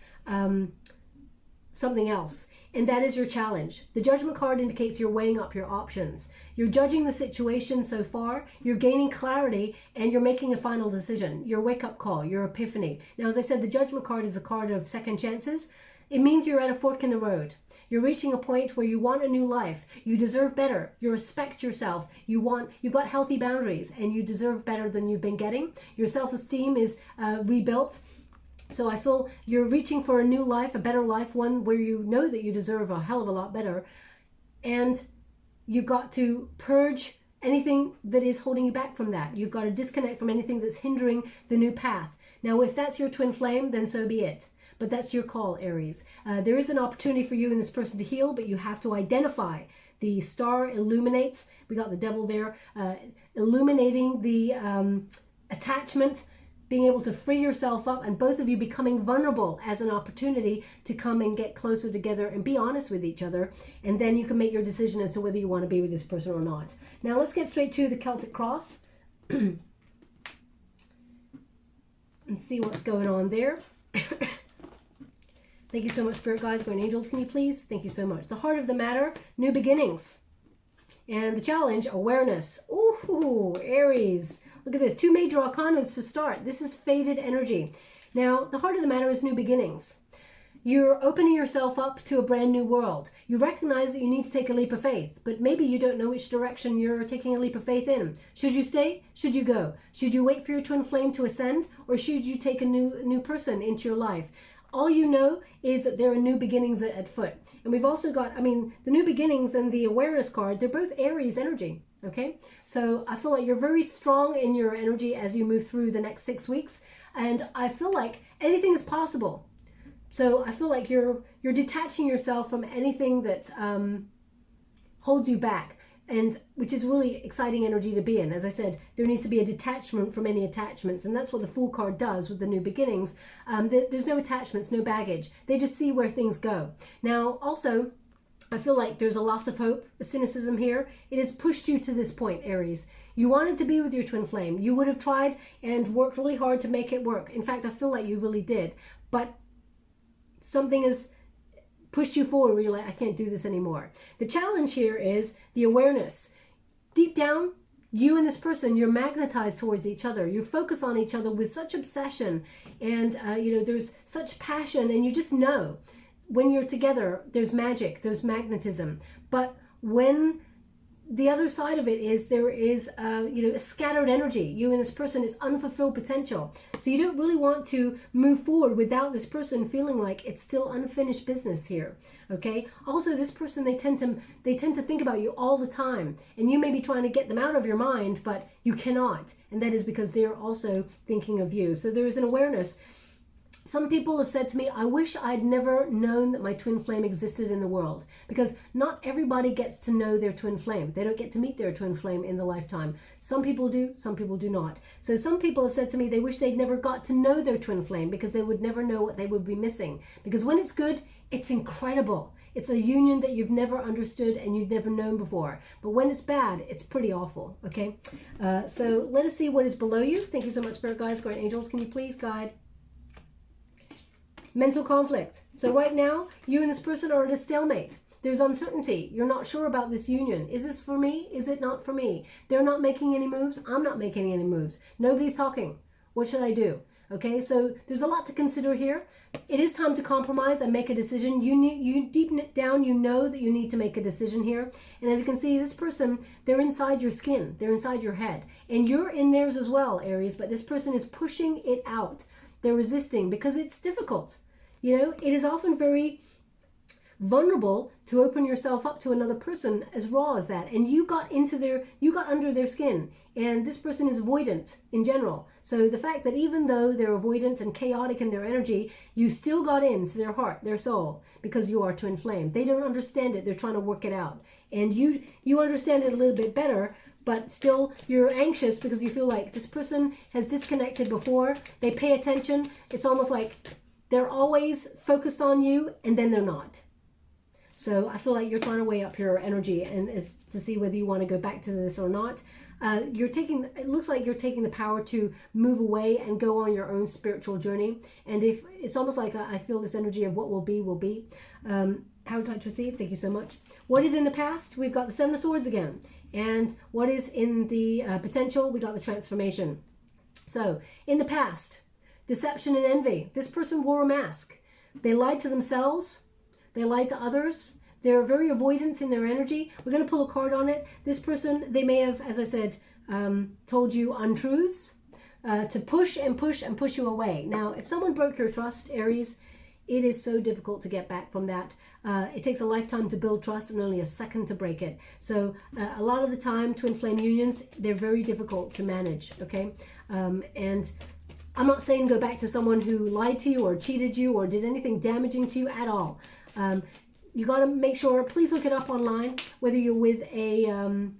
something else. And that is your challenge. The Judgment card indicates you're weighing up your options. You're judging the situation so far, you're gaining clarity, and you're making a final decision. Your wake-up call, your epiphany. Now, as I said, the Judgment card is a card of second chances. It means you're at a fork in the road. You're reaching a point where you want a new life. You deserve better. You respect yourself. You've got healthy boundaries, and you deserve better than you've been getting. Your self-esteem is rebuilt. So I feel you're reaching for a new life, a better life, one where you know that you deserve a hell of a lot better. And you've got to purge anything that is holding you back from that. You've got to disconnect from anything that's hindering the new path. Now, if that's your twin flame, then so be it. But that's your call, Aries. There is an opportunity for you and this person to heal, but you have to identify. The star illuminates. We got the devil there, illuminating the attachment, being able to free yourself up, and both of you becoming vulnerable as an opportunity to come and get closer together and be honest with each other. And then you can make your decision as to whether you want to be with this person or not. Now let's get straight to the Celtic cross and see what's going on there. Thank you so much, Spirit Guides, Guardian Angels. Can you please? Thank you so much. The heart of the matter, new beginnings. And the challenge, awareness. Ooh, Aries. Look at this. 2 major arcanas to start. This is faded energy. Now, the heart of the matter is new beginnings. You're opening yourself up to a brand new world. You recognize that you need to take a leap of faith, but maybe you don't know which direction you're taking a leap of faith in. Should you stay? Should you go? Should you wait for your twin flame to ascend? Or should you take a new person into your life? All you know is that there are new beginnings at foot. And we've also got, the new beginnings and the awareness card, they're both Aries energy, okay? So I feel like you're very strong in your energy as you move through the next 6 weeks. And I feel like anything is possible. So I feel like you're detaching yourself from anything that holds you back, and which is really exciting energy to be in. As I said, there needs to be a detachment from any attachments, and that's what the Fool card does with the new beginnings. There's no attachments, no baggage. They just see where things go. Now, also, I feel like there's a loss of hope, a cynicism here. It has pushed you to this point, Aries. You wanted to be with your twin flame. You would have tried and worked really hard to make it work. In fact, I feel like you really did. But something has pushed you forward where you're like, I can't do this anymore. The challenge here is the awareness. Deep down, you and this person, you're magnetized towards each other. You focus on each other with such obsession, and there's such passion, and you just know when you're together, there's magic, there's magnetism. But when the other side of it is there is, a scattered energy. You and this person is unfulfilled potential. So you don't really want to move forward without this person feeling like it's still unfinished business here. Okay. Also, this person, they tend to think about you all the time, and you may be trying to get them out of your mind, but you cannot. And that is because they're also thinking of you. So there is an awareness. Some people have said to me, I wish I'd never known that my twin flame existed in the world, because not everybody gets to know their twin flame. They don't get to meet their twin flame in the lifetime. Some people do, some people do not. So some people have said to me they wish they'd never got to know their twin flame, because they would never know what they would be missing. Because when it's good, it's incredible. It's a union that you've never understood and you've never known before. But when it's bad, it's pretty awful, okay? So let us see what is below you. Thank you so much, Spirit Guides, Guardian Angels. Can you please guide? Mental conflict. So right now, you and this person are at a stalemate. There's uncertainty. You're not sure about this union. Is this for me? Is it not for me? They're not making any moves. I'm not making any moves. Nobody's talking. What should I do? Okay, so there's a lot to consider here. It is time to compromise and make a decision. You deep down, you know that you need to make a decision here. And as you can see, this person, they're inside your skin. They're inside your head. And you're in theirs as well, Aries. But this person is pushing it out. They're resisting because it's difficult. You know, it is often very vulnerable to open yourself up to another person as raw as that. And you got under their skin. And this person is avoidant in general. So the fact that even though they're avoidant and chaotic in their energy, you still got into their heart, their soul, because you are twin flame. They don't understand it. They're trying to work it out. And you understand it a little bit better. But still, you're anxious because you feel like this person has disconnected before. They pay attention. It's almost like they're always focused on you, and then they're not. So I feel like you're trying to weigh up your energy and to see whether you want to go back to this or not. It looks like you're taking the power to move away and go on your own spiritual journey. And if it's almost like I feel this energy of what will be, will be. How would I receive? Thank you so much. What is in the past? We've got the Seven of Swords again. And what is in the potential? We got the transformation. So in the past, deception and envy. This person wore a mask. They lied to themselves. They lied to others. They're very avoidant in their energy. We're going to pull a card on it. This person, they may have, as I said, told you untruths to push and push and push you away. Now, if someone broke your trust, Aries, it is so difficult to get back from that. It takes a lifetime to build trust and only a second to break it. So a lot of the time, twin flame unions, they're very difficult to manage, okay? And I'm not saying go back to someone who lied to you or cheated you or did anything damaging to you at all. You got to make sure, please look it up online, whether you're with a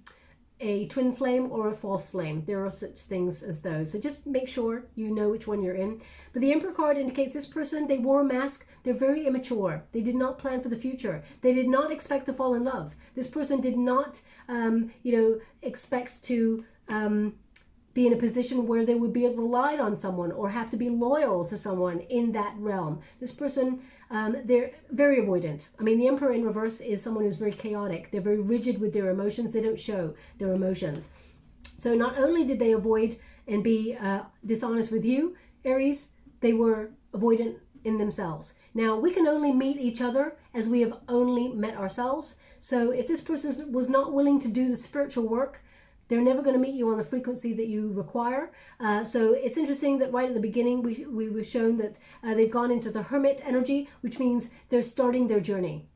twin flame or a false flame. There are such things as those. So just make sure you know which one you're in. But the Emperor card indicates this person, they wore a mask. They're very immature. They did not plan for the future. They did not expect to fall in love. This person did not, expect to be in a position where they would be relied on someone or have to be loyal to someone in that realm. This person, they're very avoidant. I mean, the Emperor in reverse is someone who's very chaotic. They're very rigid with their emotions. They don't show their emotions. So not only did they avoid and be dishonest with you, Aries, they were avoidant in themselves. Now, we can only meet each other as we have only met ourselves. So if this person was not willing to do the spiritual work, they're never going to meet you on the frequency that you require. So it's interesting that right at the beginning, we were shown that they've gone into the hermit energy, which means they're starting their journey.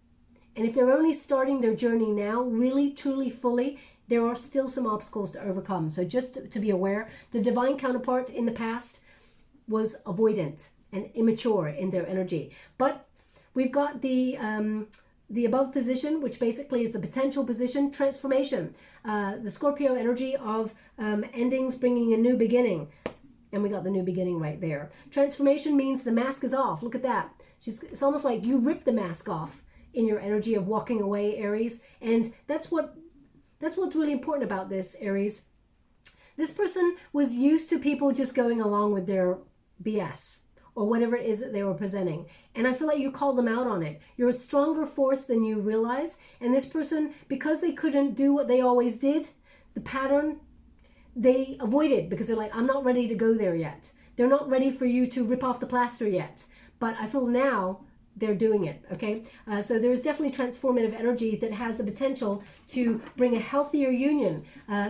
And if they're only starting their journey now, really, truly, fully, there are still some obstacles to overcome. So just to be aware, the divine counterpart in the past was avoidant and immature in their energy. But we've got the above position, which basically is a potential position, transformation. The Scorpio energy of endings bringing a new beginning. And we got the new beginning right there. Transformation means the mask is off. Look at that. It's almost like you ripped the mask off in your energy of walking away, Aries. And that's what's really important about this, Aries. This person was used to people just going along with their BS or whatever it is that they were presenting. And I feel like you called them out on it. You're a stronger force than you realize. And this person, because they couldn't do what they always did, the pattern, they avoided because they're like, I'm not ready to go there yet. They're not ready for you to rip off the plaster yet. But I feel now they're doing it, okay? So there is definitely transformative energy that has the potential to bring a healthier union.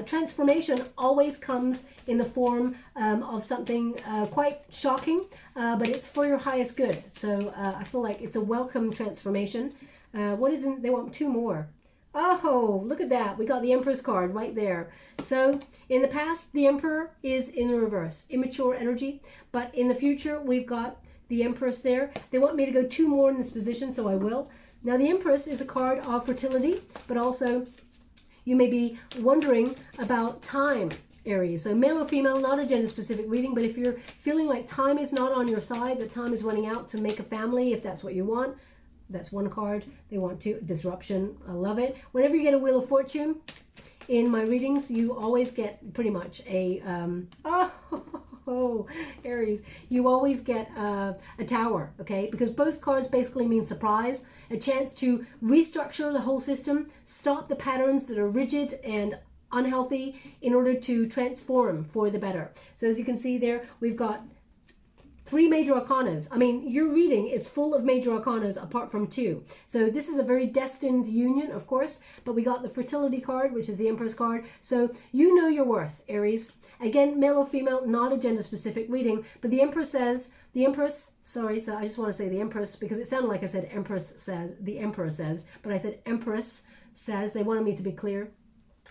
Transformation always comes in the form of something quite shocking, but it's for your highest good. So I feel like it's a welcome transformation. What isn't, they want 2 more. Oh, look at that. We got the Empress card right there. So in the past, the Emperor is in the reverse, immature energy. But in the future, we've got the Empress there. They want me to go 2 more in this position, so I will. Now, the Empress is a card of fertility, but also you may be wondering about time, Aries. So male or female, not a gender-specific reading, but if you're feeling like time is not on your side, that time is running out to make a family, if that's what you want, that's 1 card. They want 2. Disruption. I love it. Whenever you get a Wheel of Fortune in my readings, you always get pretty much a Aries, you always get a Tower, okay? Because both cards basically mean surprise, a chance to restructure the whole system, stop the patterns that are rigid and unhealthy in order to transform for the better. So as you can see there, we've got 3 major arcanas. I mean, your reading is full of major arcanas apart from 2. So this is a very destined union, of course, but we got the fertility card, which is the Empress card. So you know your worth, Aries. Again, male or female, not a gender specific reading, but the Empress says, sorry, so I just want to say the Empress because it sounded like I said Empress says, the Emperor says, but I said Empress says. They wanted me to be clear.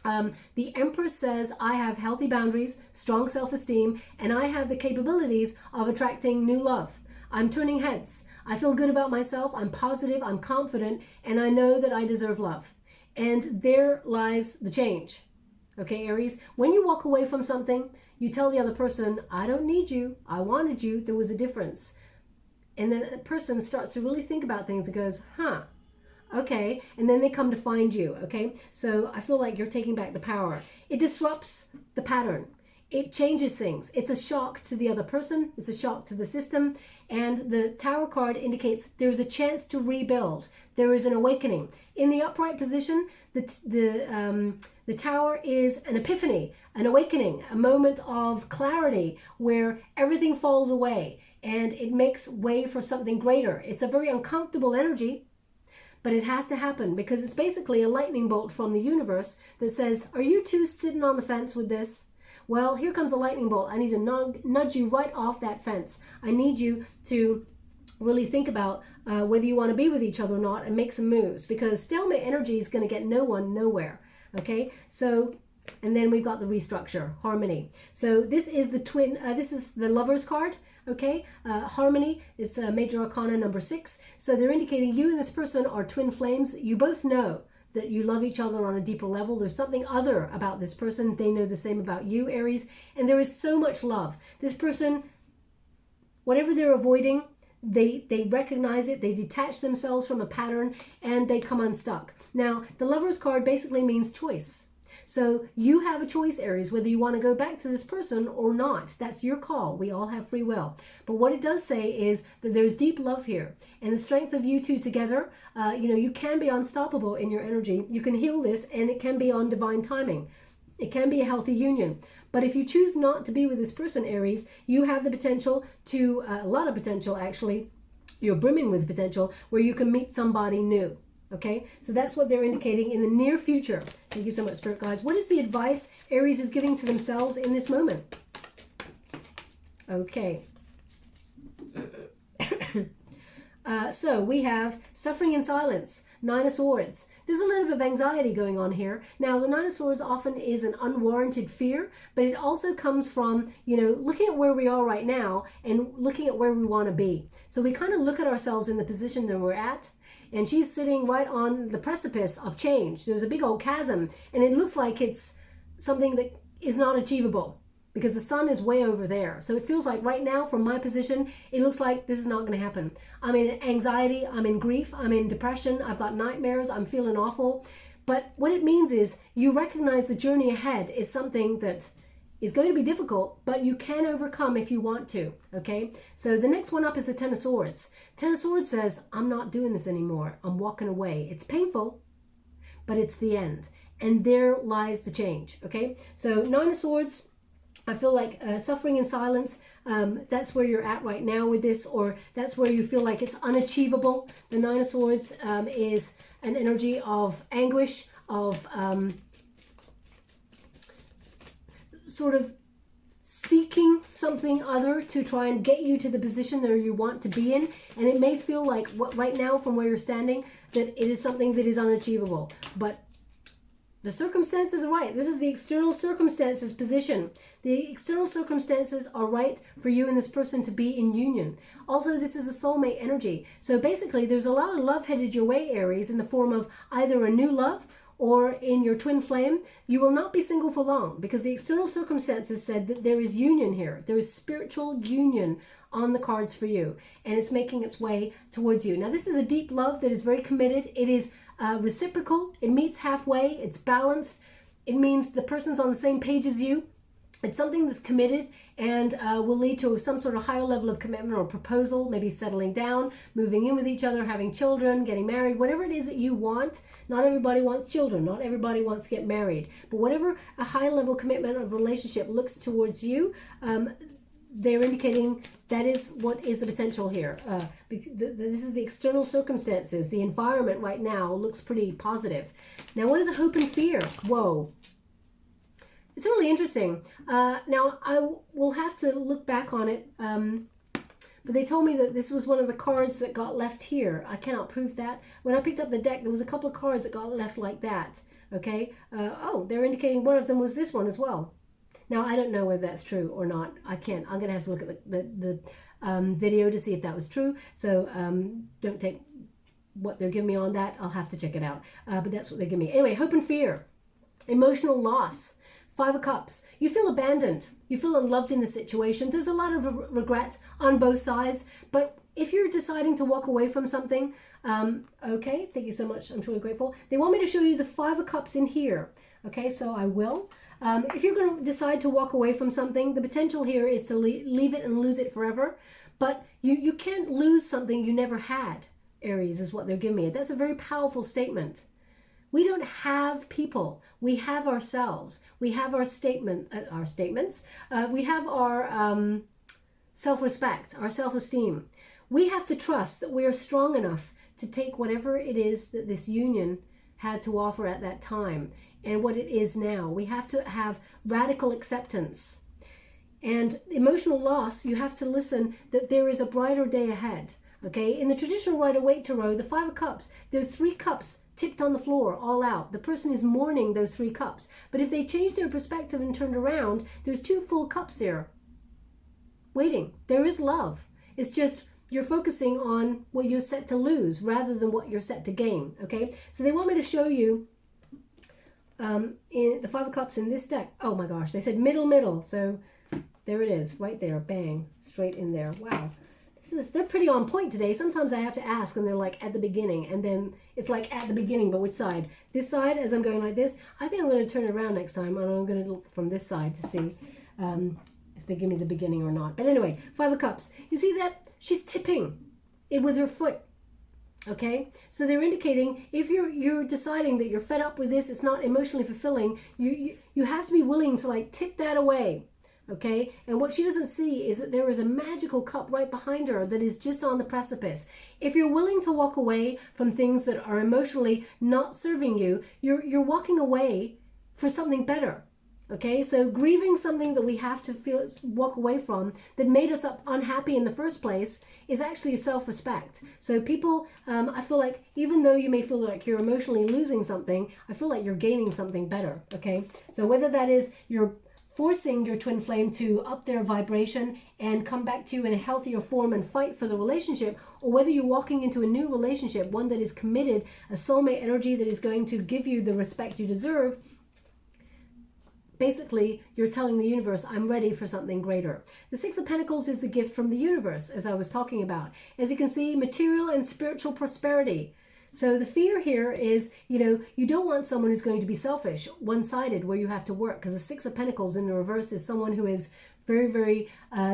The Empress says, I have healthy boundaries, strong self-esteem, and I have the capabilities of attracting new love. I'm turning heads. I feel good about myself. I'm positive. I'm confident. And I know that I deserve love. And there lies the change. Okay, Aries, when you walk away from something, you tell the other person, I don't need you. I wanted you. There was a difference. And then the person starts to really think about things and goes, okay, and then they come to find you, okay? So I feel like you're taking back the power. It disrupts the pattern. It changes things. It's a shock to the other person. It's a shock to the system. And the Tower card indicates there's a chance to rebuild. There is an awakening. In the upright position, the Tower is an epiphany, an awakening, a moment of clarity where everything falls away and it makes way for something greater. It's a very uncomfortable energy, but it has to happen because it's basically a lightning bolt from the universe that says, are you two sitting on the fence with this? Well, here comes a lightning bolt. I need to nudge you right off that fence. I need you to really think about whether you want to be with each other or not and make some moves, because stalemate energy is going to get no one nowhere. Okay, so, and then we've got the restructure, harmony. So this is the this is the Lovers card. Okay, harmony is major arcana number 6. So they're indicating you and this person are twin flames. You both know that you love each other on a deeper level. There's something other about this person. They know the same about you, Aries. And there is so much love. This person, whatever they're avoiding, they recognize it. They detach themselves from a pattern and they come unstuck. Now, the Lovers card basically means choice. So you have a choice, Aries, whether you want to go back to this person or not. That's your call. We all have free will. But what it does say is that there's deep love here. And the strength of you two together, you can be unstoppable in your energy. You can heal this, and it can be on divine timing. It can be a healthy union. But if you choose not to be with this person, Aries, you have the potential to, a lot of potential actually, you're brimming with potential, where you can meet somebody new. Okay, so that's what they're indicating in the near future. Thank you so much, Spirit Guides. What is the advice Aries is giving to themselves in this moment? Okay. So we have suffering in silence, 9 of Swords. There's a little bit of anxiety going on here. Now, the 9 of Swords often is an unwarranted fear, but it also comes from, looking at where we are right now and looking at where we want to be. So we kind of look at ourselves in the position that we're at, and she's sitting right on the precipice of change. There's a big old chasm, and it looks like it's something that is not achievable because the sun is way over there. So it feels like right now, from my position, it looks like this is not going to happen. I'm in anxiety, I'm in grief, I'm in depression, I've got nightmares, I'm feeling awful. But what it means is you recognize the journey ahead is something that is going to be difficult, but you can overcome if you want to, okay? So the next one up is the 10 of Swords. 10 of Swords says, I'm not doing this anymore. I'm walking away. It's painful, but it's the end. And there lies the change, okay? So 9 of Swords I feel like suffering in silence, that's where you're at right now with this, or that's where you feel like it's unachievable. The Nine of Swords is an energy of anguish, of sort of seeking something other to try and get you to the position that you want to be in. And it may feel like right now from where you're standing that it is something that is unachievable. But the circumstances are right. This is the external circumstances position. The external circumstances are right for you and this person to be in union. Also, this is a soulmate energy. So basically, there's a lot of love headed your way, Aries, in the form of either a new love or in your twin flame. You will not be single for long because the external circumstances said that there is union here. There is spiritual union on the cards for you, and it's making its way towards you. Now, this is a deep love that is very committed. It is reciprocal. It meets halfway. It's balanced. It means the person's on the same page as you. It's something that's committed and will lead to some sort of higher level of commitment or proposal, maybe settling down, moving in with each other, having children, getting married, whatever it is that you want. Not everybody wants children. Not everybody wants to get married. But whatever a high level commitment of relationship looks towards you, they're indicating that is what is the potential here. This is the external circumstances. The environment right now looks pretty positive. Now, what is a hope and fear? Whoa. It's really interesting. Now, I will have to look back on it, but they told me that this was one of the cards that got left here. I cannot prove that. When I picked up the deck, there was a couple of cards that got left like that. Okay. Oh, they're indicating one of them was this one as well. Now, I don't know whether that's true or not. I can't. I'm going to have to look at the video to see if that was true. So don't take what they're giving me on that. I'll have to check it out. But that's what they give me. Anyway, hope and fear. Emotional loss. Five of Cups. You feel abandoned. You feel unloved in the situation. There's a lot of regret on both sides. But if you're deciding to walk away from something, okay, thank you so much. I'm truly grateful. They want me to show you the Five of Cups in here. Okay, so I will. If you're going to decide to walk away from something, the potential here is to leave it and lose it forever. But you can't lose something you never had, Aries, is what they're giving me. That's a very powerful statement. We don't have people. We have ourselves. We have our statements. We have our self-respect, our self-esteem. We have to trust that we are strong enough to take whatever it is that this union had to offer at that time and what it is now. We have to have radical acceptance. And emotional loss, you have to listen that there is a brighter day ahead. Okay, in the traditional Rider-Waite Tarot, the Five of Cups, there's 3 cups tipped on the floor, all out. The person is mourning those 3 cups. But if they change their perspective and turned around, there's 2 full cups there waiting. There is love. It's just you're focusing on what you're set to lose rather than what you're set to gain. Okay, so they want me to show you in the Five of Cups in this deck. Oh my gosh, they said middle. So there it is, right there, bang, straight in there. Wow. They're pretty on point today. Sometimes I have to ask and they're like at the beginning, and then it's like at the beginning, but which side? This side, as I'm going like this. I think I'm going to turn it around next time, and I'm going to look from this side to see if they give me the beginning or not. But anyway, Five of Cups. You see that? She's tipping it with her foot. Okay, so they're indicating if you're deciding that you're fed up with this, it's not emotionally fulfilling, you have to be willing to like tip that away. Okay, and what she doesn't see is that there is a magical cup right behind her that is just on the precipice. If you're willing to walk away from things that are emotionally not serving you, you're walking away for something better. Okay, so grieving something that we have to walk away from that made us unhappy in the first place is actually self-respect. So people, I feel like even though you may feel like you're emotionally losing something, I feel like you're gaining something better. Okay, so whether that is you're forcing your twin flame to up their vibration and come back to you in a healthier form and fight for the relationship, or whether you're walking into a new relationship, one that is committed, a soulmate energy that is going to give you the respect you deserve, basically you're telling the universe, I'm ready for something greater. The Six of Pentacles is the gift from the universe, as I was talking about. As you can see, material and spiritual prosperity. So the fear here is, you don't want someone who's going to be selfish, one-sided, where you have to work, because the Six of Pentacles in the reverse is someone who is very, very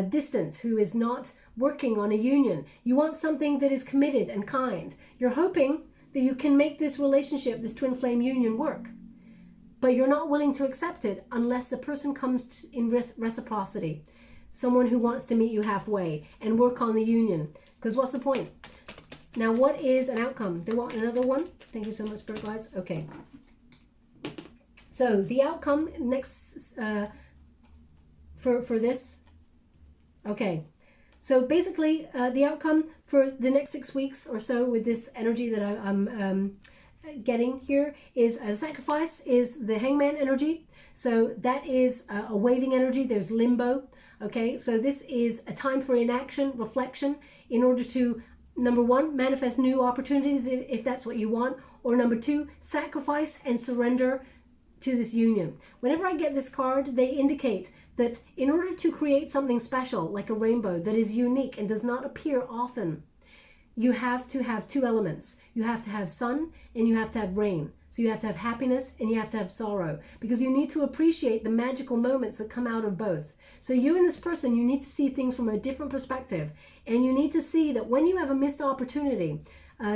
distant, who is not working on a union. You want something that is committed and kind. You're hoping that you can make this relationship, this twin flame union, work. but you're not willing to accept it unless the person comes in reciprocity. Someone who wants to meet you halfway and work on the union. Because what's the point? Now, what is an outcome? They want another one? Thank you so much, Spirit Guides. Okay. So the outcome next for this. Okay. So basically, the outcome for the next 6 weeks or so with this energy that I'm getting here is a sacrifice, is the Hangman energy. So that is a waiting energy. There's limbo. Okay, so this is a time for inaction, reflection, in order to, number one, manifest new opportunities if that's what you want, or number two, sacrifice and surrender to this union. Whenever I get this card, they indicate that in order to create something special, like a rainbow that is unique and does not appear often, you have to have two elements. You have to have sun and you have to have rain. So you have to have happiness and you have to have sorrow, because you need to appreciate the magical moments that come out of both. So you and this person, you need to see things from a different perspective, and you need to see that when you have a missed opportunity,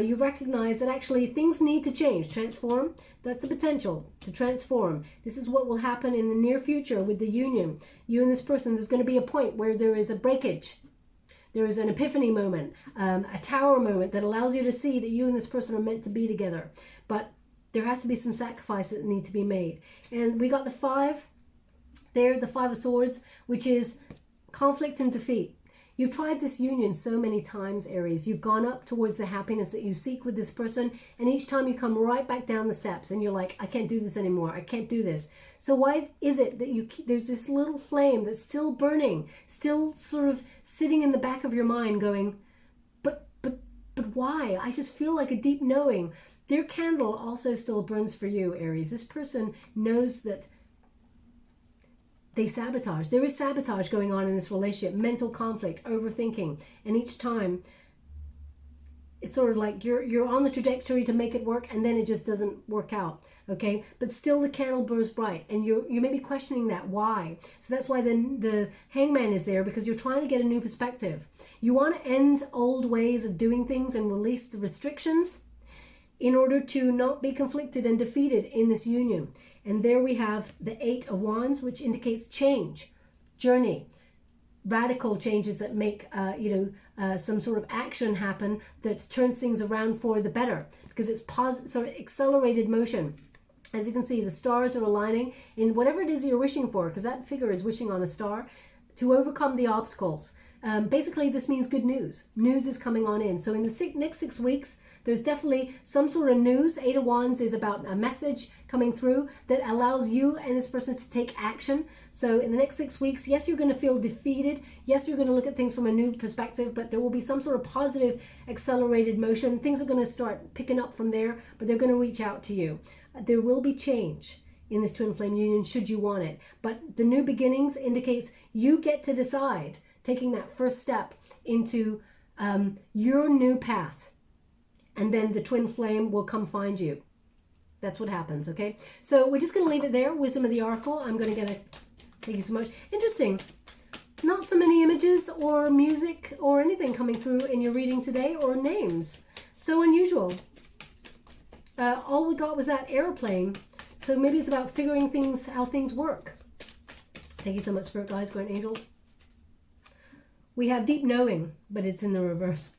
you recognize that actually things need to change, transform. That's the potential to transform. This is what will happen in the near future with the union. You and this person, there's going to be a point where there is a breakage. There is an epiphany moment, a tower moment that allows you to see that you and this person are meant to be together. But there has to be some sacrifices that need to be made. And we got the 5 there, the 5 of Swords, which is conflict and defeat. You've tried this union so many times, Aries. You've gone up towards the happiness that you seek with this person, and each time you come right back down the steps and you're like, I can't do this anymore. I can't do this. So why is it that there's this little flame that's still burning, still sort of sitting in the back of your mind going, but why? I just feel like a deep knowing. Their candle also still burns for you, Aries. This person knows that they sabotage. There is sabotage going on in this relationship, mental conflict, overthinking. And each time, it's sort of like you're on the trajectory to make it work, and then it just doesn't work out, okay? But still the candle burns bright, and you may be questioning that, why? So that's why the Hangman is there, because you're trying to get a new perspective. You want to end old ways of doing things and release the restrictions in order to not be conflicted and defeated in this union. And there we have the 8 of Wands, which indicates change, journey, radical changes that make, some sort of action happen that turns things around for the better, because it's sort of accelerated motion. As you can see, the stars are aligning in whatever it is you're wishing for, because that figure is wishing on a star, to overcome the obstacles. Basically, this means good news. News is coming on in. So in the next 6 weeks, there's definitely some sort of news. 8 of Wands is about a message coming through that allows you and this person to take action. So in the next 6 weeks, yes, you're going to feel defeated. Yes, you're going to look at things from a new perspective, but there will be some sort of positive accelerated motion. Things are going to start picking up from there, but they're going to reach out to you. There will be change in this twin flame union should you want it. But the new beginnings indicates you get to decide, taking that first step into your new path. And then the twin flame will come find you. That's what happens, okay? So we're just going to leave it there. Wisdom of the Oracle. I'm going to get a... Thank you so much. Interesting. Not so many images or music or anything coming through in your reading today, or names. So unusual. All we got was that airplane. So maybe it's about figuring things, how things work. Thank you so much, Spirit Guides, Guardian Angels. We have deep knowing, but it's in the reverse.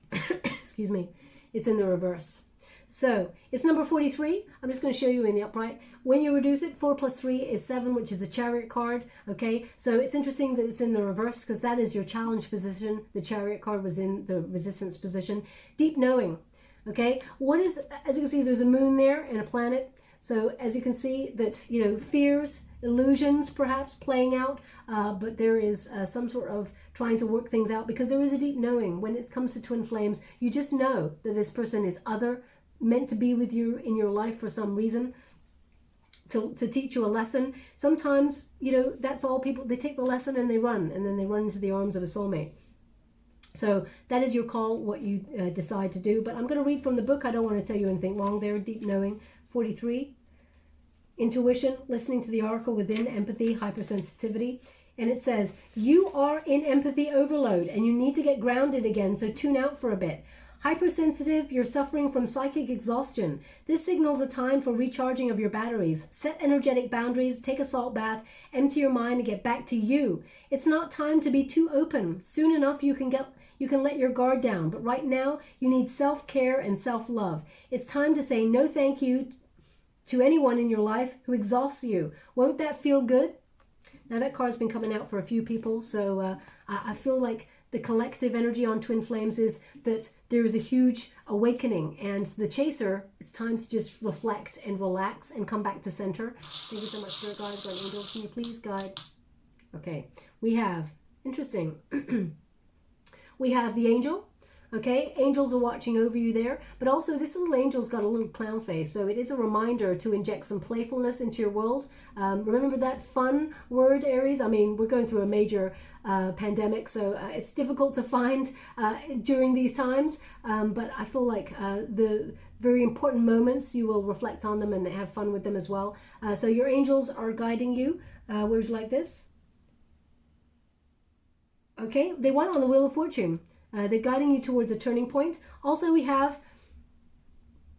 Excuse me. It's in the reverse. So it's number 43. I'm just going to show you in the upright. When you reduce it, 4 plus 3 is 7, which is the Chariot card. Okay, so it's interesting that it's in the reverse, because that is your challenge position. The Chariot card was in the resistance position. Deep knowing. Okay, what is, as you can see, there's a moon there and a planet. So as you can see that, fears, illusions perhaps playing out, but there is some sort of trying to work things out, because there is a deep knowing. When it comes to twin flames, you just know that this person is other, meant to be with you in your life for some reason, to teach you a lesson. Sometimes, that's all people, they take the lesson and they run, and then they run into the arms of a soulmate. So that is your call, what you decide to do. But I'm going to read from the book. I don't want to tell you anything wrong there. Deep knowing, 43. Intuition, listening to the oracle within, empathy, hypersensitivity. And it says, you are in empathy overload and you need to get grounded again, so tune out for a bit. Hypersensitive, you're suffering from psychic exhaustion. This signals a time for recharging of your batteries. Set energetic boundaries, take a salt bath, empty your mind, and get back to you. It's not time to be too open. Soon enough, you can let your guard down, but right now you need self-care and self-love. It's time to say no thank you to anyone in your life who exhausts you. Won't that feel good? Now that card's been coming out for a few people, so I feel like the collective energy on Twin Flames is that there is a huge awakening, and the chaser, it's time to just reflect and relax and come back to center. Thank you so much, Spirit Guides, Guardian Angels. Can you please guide? Okay, we have, interesting, we have the angel. Okay, angels are watching over you there, but also this little angel's got a little clown face, so it is a reminder to inject some playfulness into your world. Remember that fun word, Aries? I mean, we're going through a major pandemic, so it's difficult to find during these times, but I feel like the very important moments, you will reflect on them and have fun with them as well. So your angels are guiding you. Words like this. Okay, they went on the Wheel of Fortune. They're guiding you towards a turning point. Also, we have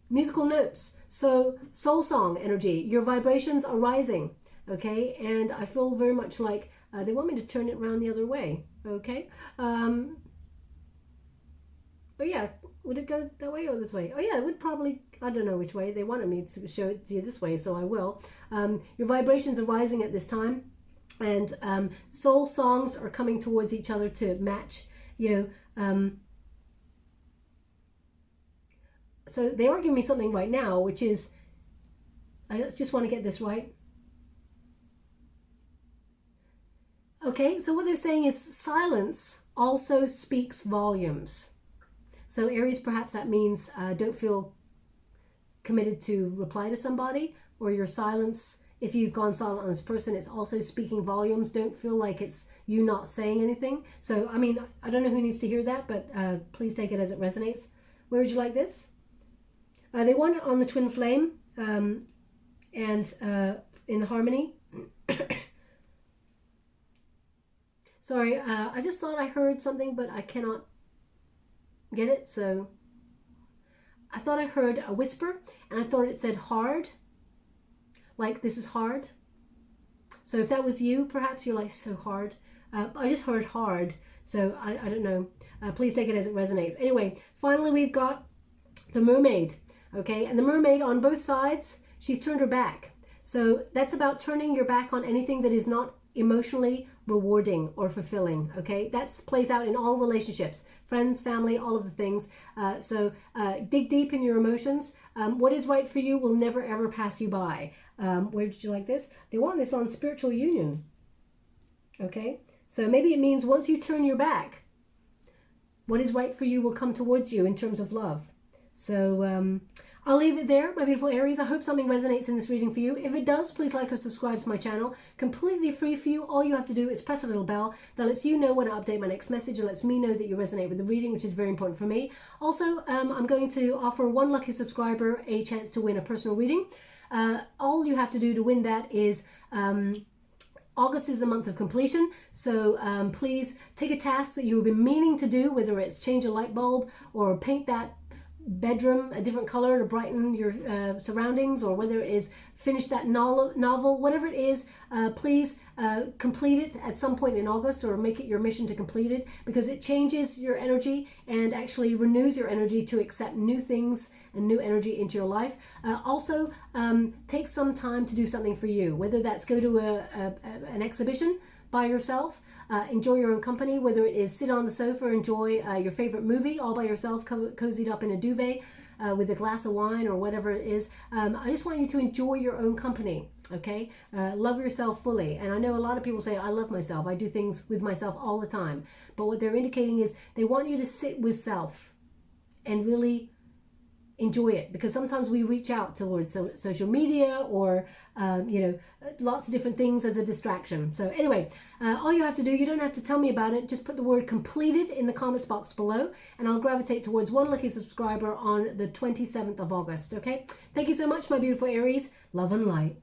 musical notes. So soul song energy, your vibrations are rising. Okay, and I feel very much like they want me to turn it around the other way. Okay. Oh yeah, would it go that way or this way? Oh yeah, it would probably, I don't know which way. They wanted me to show it to you this way, so I will. Your vibrations are rising at this time, and soul songs are coming towards each other to match, you know. So they are giving me something right now, which is, I just want to get this right. Okay, so what they're saying is silence also speaks volumes. So Aries, perhaps that means don't feel committed to reply to somebody, or your silence, if you've gone silent on this person, it's also speaking volumes. Don't feel like it's you not saying anything. So, I mean, I don't know who needs to hear that, but please take it as it resonates. Where would you like this? They want it on the Twin Flame and in the harmony. Sorry, I just thought I heard something, but I cannot get it. So I thought I heard a whisper, and I thought it said hard. Like, this is hard. So if that was you, perhaps you're like, so hard. I just heard hard, so I don't know. Please take it as it resonates. Anyway, finally we've got the mermaid, okay? And the mermaid on both sides, she's turned her back. So that's about turning your back on anything that is not emotionally rewarding or fulfilling, okay? That plays out in all relationships, friends, family, all of the things. So dig deep in your emotions. What is right for you will never ever pass you by. Where did you like this? They want this on spiritual union, okay? So maybe it means once you turn your back, what is right for you will come towards you in terms of love. So I'll leave it there, my beautiful Aries. I hope something resonates in this reading for you. If it does, please like or subscribe to my channel. Completely free for you. All you have to do is press a little bell that lets you know when I update my next message, and lets me know that you resonate with the reading, which is very important for me. Also, I'm going to offer one lucky subscriber a chance to win a personal reading. All you have to do to win that is August is a month of completion, so please take a task that you've been meaning to do, whether it's change a light bulb or paint that bedroom a different color to brighten your surroundings, or whether it is finish that novel, whatever it is, please complete it at some point in August, or make it your mission to complete it, because it changes your energy and actually renews your energy to accept new things and new energy into your life. Also, take some time to do something for you, whether that's go to an exhibition by yourself, enjoy your own company, whether it is sit on the sofa, enjoy your favorite movie all by yourself, cozied up in a duvet with a glass of wine or whatever it is. I just want you to enjoy your own company, okay? Love yourself fully. And I know a lot of people say, I love myself. I do things with myself all the time. But what they're indicating is they want you to sit with self and really enjoy it, because sometimes we reach out towards social media or lots of different things as a distraction. So anyway, all you have to do, you don't have to tell me about it, just put the word completed in the comments box below, and I'll gravitate towards one lucky subscriber on the 27th of August. Okay, thank you so much, my beautiful Aries. Love and light.